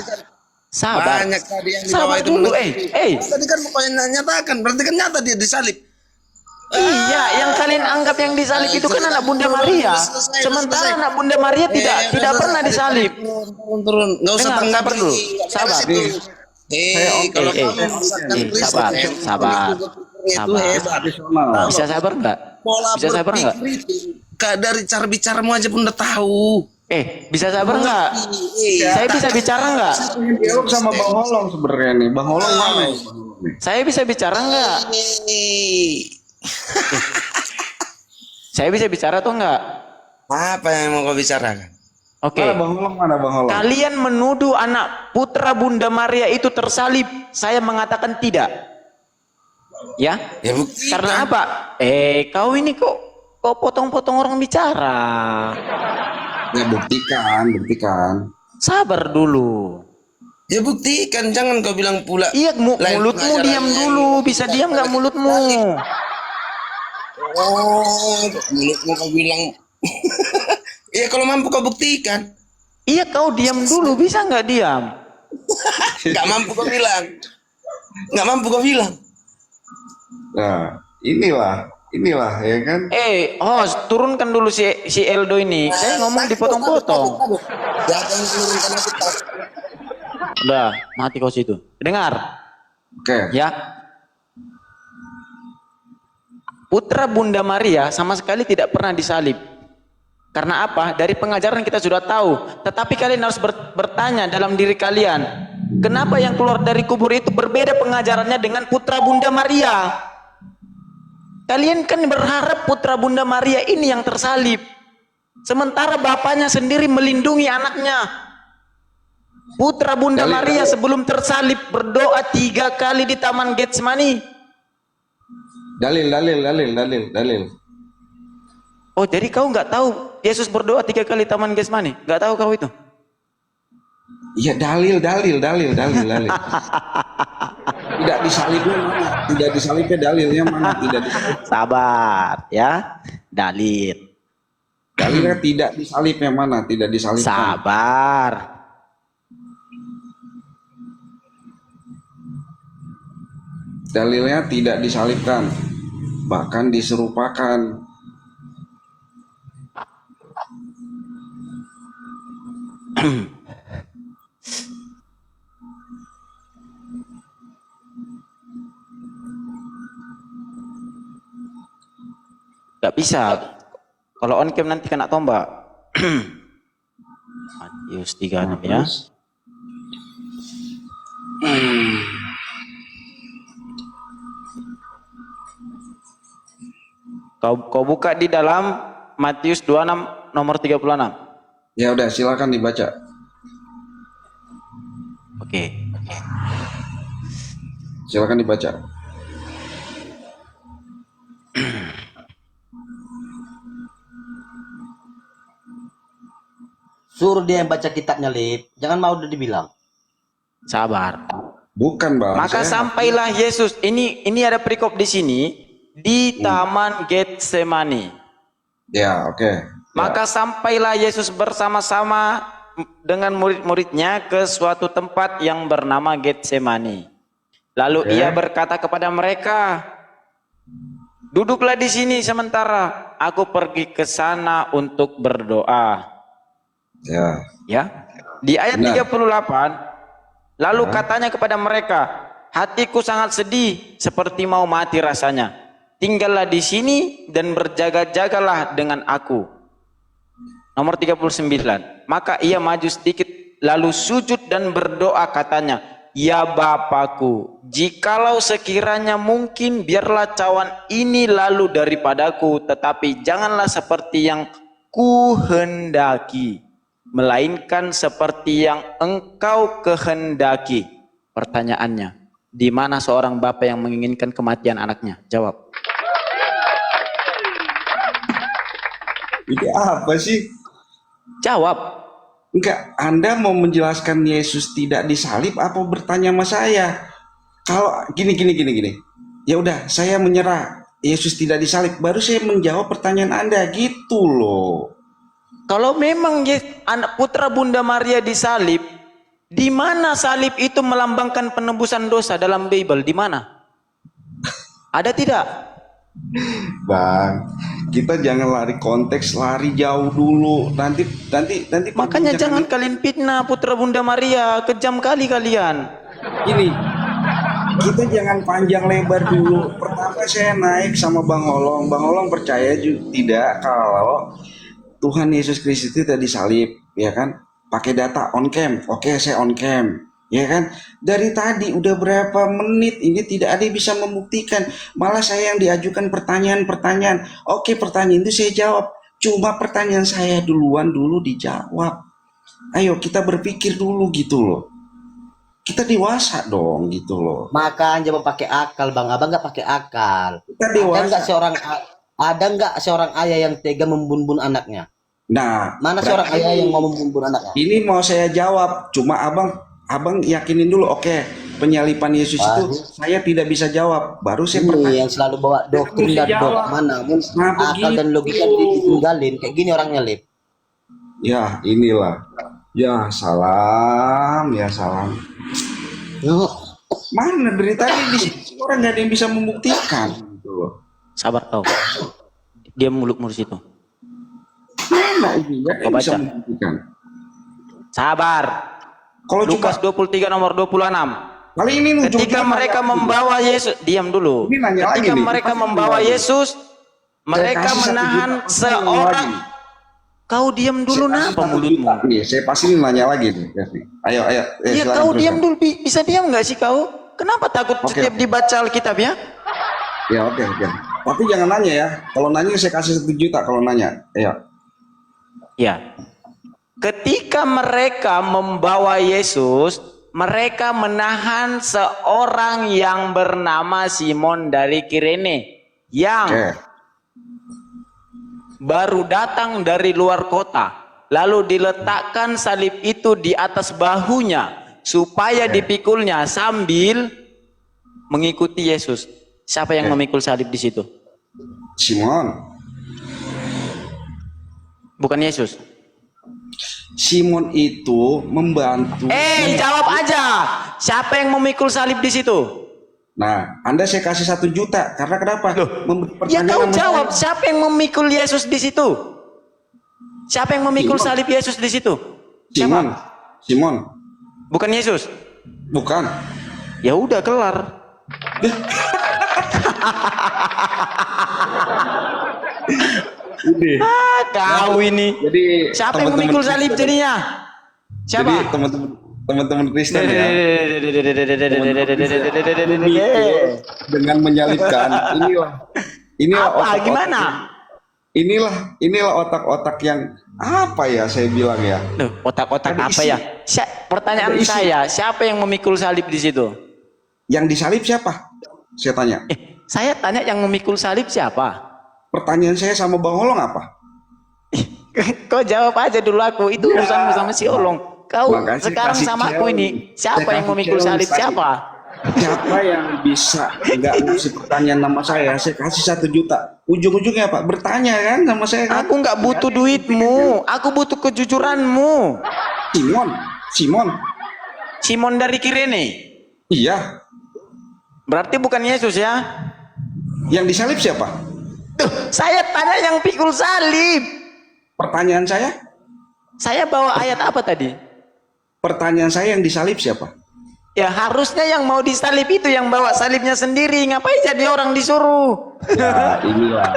Sabar. Banyak tadi yang di bawah Sabar itu dulu. menentang. Tadi kan mau nyatakan. Berarti kan nyata dia disalib. Iya, yang kalian anggap yang disalib itu kan anak Bunda Maria. Sementara anak Bunda Maria tidak pernah disalib. Turun. Nggak usah Dengar, tanggapi. sabar dulu. Sabar. Kalau kamu memaksakan Kristen, sabar. itu hebat. Bisa sabar nggak? Pola Bisa sabar nggak? berpikir itu, dari cara bicaramu aja pun udah tahu. Bisa sabar nggak? Saya bisa bicara nggak? Dialog sama Bang Holong sebenarnya nih. Bang Holong mana ya? Saya bisa bicara nggak? Saya bisa bicara atau nggak? Apa yang mau kau bicarakan? Oke. Mana Bang Holong? Kalian menuduh anak putra Bunda Maria itu tersalib. Saya mengatakan tidak. Ya? Karena apa? Kau ini kok potong-potong orang bicara. Ya buktikan. Sabar dulu. Ya buktikan, jangan kau bilang pula. Iya, mulutmu diam dulu. Bisa diam nggak mulutmu? Oh, mulutmu kau bilang. Iya, kalau mampu kau buktikan. Iya, kau diam dulu. Bisa nggak diam? Nggak mampu kau bilang. Nggak mampu kau bilang. Nah, inilah ya kan. Host, turunkan dulu si Eldo ini. Saya ngomong dipotong-potong. Udah, mati kau situ. Dengar. Oke. Ya. Putra Bunda Maria sama sekali tidak pernah disalib. Karena apa? Dari pengajaran kita sudah tahu. Tetapi kalian harus bertanya dalam diri kalian. Kenapa yang keluar dari kubur itu berbeda pengajarannya dengan Putra Bunda Maria? Kalian kan berharap Putra Bunda Maria ini yang tersalib. Sementara bapaknya sendiri melindungi anaknya. Putra Bunda Maria sebelum tersalib berdoa 3 kali di Taman Getsemani. Dalil. Oh, jadi kau nggak tahu Yesus berdoa 3 kali Taman Getsemani? Nggak tahu kau itu? Iya, dalil. Tidak disalibnya mana? Tidak disalibnya dalilnya mana? Tidak disalib. Sabar ya, dalil. Dalilnya tidak disalibnya mana? Tidak disalibkan. Sabar. Dalilnya tidak disalibkan, bahkan diserupakan. Gak bisa. Kalau on cam nanti kena tombak. Matius 36 ya. Kau buka di dalam Matius 26 nomor 36. Ya udah, silakan dibaca. Oke. Silakan dibaca. Suruh dia yang baca kitabnya, Lip. Jangan mau udah dibilang. Sabar. Bukan, Bang. Maka sampailah Yesus. Ini ada perikop di sini di Taman Getsemani. Ya, oke. Maka sampailah Yesus bersama-sama dengan murid-muridnya ke suatu tempat yang bernama Getsemani. Lalu ia berkata kepada mereka, duduklah di sini sementara aku pergi ke sana untuk berdoa. Ya. Di ayat 38, lalu katanya kepada mereka, hatiku sangat sedih seperti mau mati rasanya. Tinggallah di sini dan berjaga-jagalah dengan aku. Nomor 39. Maka ia maju sedikit lalu sujud dan berdoa katanya, ya Bapakku, jikalau sekiranya mungkin biarlah cawan ini lalu daripadaku, tetapi janganlah seperti yang kuhendaki, melainkan seperti yang engkau kehendaki. Pertanyaannya, di mana seorang bapak yang menginginkan kematian anaknya? Jawab. Ini apa sih? Jawab. Enggak, Anda mau menjelaskan Yesus tidak disalib apa bertanya sama saya? Kalau gini. Ya udah, saya menyerah. Yesus tidak disalib, baru saya menjawab pertanyaan Anda gitu loh. Kalau memang anak putra Bunda Maria disalib, di mana salib itu melambangkan penebusan dosa dalam Bible? Di mana? Ada tidak? Bang, kita jangan lari konteks, lari jauh dulu. Nanti. Makanya jangan kalian fitnah putra Bunda Maria, kejam kali kalian. Ini kita jangan panjang lebar dulu. Pertama saya naik sama Bang Olong. Bang Olong percaya juga tidak kalau Tuhan Yesus Kristus itu tadi salib, ya kan? Pakai data on cam. Oke, saya on cam. Ya kan, dari tadi udah berapa menit ini tidak ada yang bisa membuktikan, malah saya yang diajukan pertanyaan. Oke, pertanyaan itu saya jawab, cuma pertanyaan saya dulu dijawab. Ayo kita berpikir dulu gitu loh, kita dewasa dong gitu loh. Makan jangan pakai akal, Bang. Abang nggak pakai akal. Kita dewasa. Ada nggak seorang ayah yang tega membunuh anaknya? Nah, mana seorang ayah yang mau membunuh anaknya? Ini mau saya jawab, cuma abang yakinin dulu. Oke, penyalipan Yesus itu saya tidak bisa jawab. Baru saya yang selalu bawa doktrin dan dogma, namun akal dan logika ditinggalin. Kayak gini orangnya, Lip. Ya, inilah. Ya, salam. Mana dari tadi di sini orang nggak ada yang bisa membuktikan gitu loh. Sabar kau. Dia muluk-muluk situ. Mana ini nggak ada yang bisa membuktikan. Sabar. Kalau Lukas 23 nomor 26. Kali ini ketika mereka membawa Yesus, diam dulu. Ketika mereka membawa Yesus, mereka menahan seorang. Kau diam dulu, kenapa mulutmu? Nih, saya pasti nanya lagi nih. Ayo. Iya, kau diam dulu. Bisa diam nggak sih kau? Kenapa takut setiap dibaca Alkitab ya? Ya oke. Tapi jangan nanya ya. Kalau nanya saya kasih 1 juta kalau nanya. Ayo. Ya. Ketika mereka membawa Yesus, mereka menahan seorang yang bernama Simon dari Kirene yang baru datang dari luar kota, lalu diletakkan salib itu di atas bahunya supaya dipikulnya sambil mengikuti Yesus. Siapa yang memikul salib di situ? Simon. Bukan Yesus. Simon itu membantu. Jawab aja. Siapa yang memikul salib di situ? Nah, Anda saya kasih 1 juta. Karena kenapa? Ya kau jawab. Siapa yang memikul Yesus di situ? Siapa yang memikul salib Yesus di situ? Simon. Simon. Bukan Yesus. Bukan. Ya udah kelar. Kau ini. Jadi siapa yang memikul salib jadinya? Siapa? Jadi teman-teman Kristen ya. Dengan menyalibkan inilah apa gimana? Inilah otak-otak yang apa ya saya bilang ya. Otak-otak apa ya? Pertanyaan saya, siapa yang memikul salib di situ? Yang disalib siapa? Saya tanya. Saya tanya yang memikul salib siapa? Pertanyaan saya sama Bang Olong apa? Kau jawab aja dulu aku. Itu urusanmu sama si Olong. Kau Makanya sekarang sama aku ini. Siapa yang memikul salib siapa? Siapa yang bisa nggak ngasih pertanyaan nama saya kasih 1 juta. Ujung-ujungnya apa? Bertanya kan sama saya kan? Aku nggak butuh duitmu. Aku butuh kejujuranmu. Simon dari Kirene. Iya. Berarti bukan Yesus ya? Yang disalib siapa? Saya tanya yang pikul salib. Pertanyaan saya? Saya bawa ayat apa tadi? Pertanyaan saya yang disalib siapa? Ya harusnya yang mau disalib itu yang bawa salibnya sendiri. Ngapain jadi orang disuruh? Ya inilah.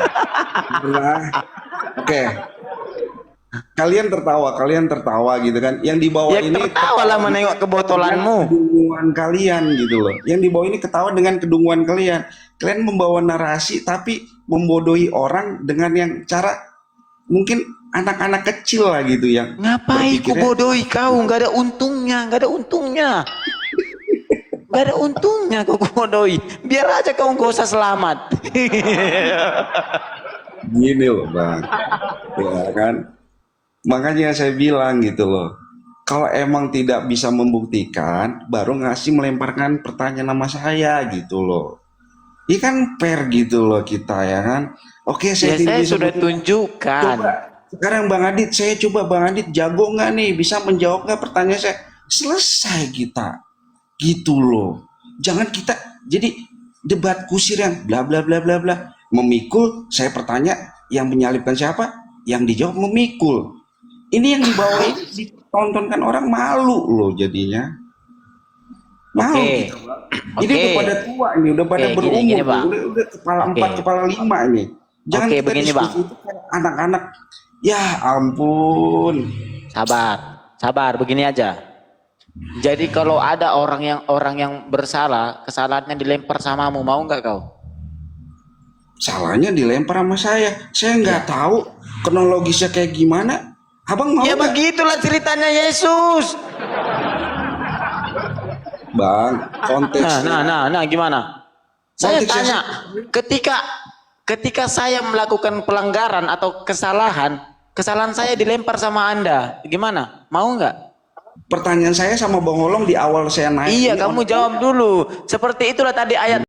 Oke. Kalian tertawa gitu kan. Yang di bawah ya, ini tertawa lah menengok kebotolanmu. Kedunguan kalian gitu loh. Yang di bawah ini ketawa dengan kedunguan kalian. Kalian membawa narasi tapi membodohi orang dengan yang cara mungkin anak-anak kecil lah gitu yang ngapain ku bodohi kau? Nggak ada untungnya, nggak ada untungnya kau bodohi. Biar aja kau nggak usah selamat. Gini loh Bang, ya kan? Makanya saya bilang gitu loh, kalau emang tidak bisa membuktikan, baru melemparkan pertanyaan nama saya gitu loh. Ini kan fair gitu loh kita ya kan. Oke, saya sudah tunjukkan. Coba, sekarang Bang Adit, saya coba Bang Adit jago nggak nih, bisa menjawab nggak pertanyaan saya? Selesai kita, gitu loh. Jangan kita jadi debat kusir yang bla bla bla bla bla. Memikul, saya bertanya, yang menyalibkan siapa? Yang dijawab memikul. Ini yang dibawa ini ditontonkan orang malu loh jadinya. Malu kita, Bang. Ini udah pada tua ini, udah pada berumur, gini, udah kepala 4, kepala 5 ini. Jangan kita begini, diskusi itu kayak anak-anak. Ya ampun. Sabar, begini aja. Jadi kalau ada orang yang bersalah, kesalahannya dilempar samamu, mau nggak kau? Salahnya dilempar sama saya nggak tahu kronologisnya kayak gimana. Abang mau? Ya gak? Begitulah ceritanya Yesus. Bang, konteks. Nah, gimana? Saya tanya, ketika saya melakukan pelanggaran atau kesalahan saya dilempar sama Anda, gimana? Mau nggak? Pertanyaan saya sama Bang Holong di awal saya naik. Iya, kamu jawab dulu. Seperti itulah tadi ayat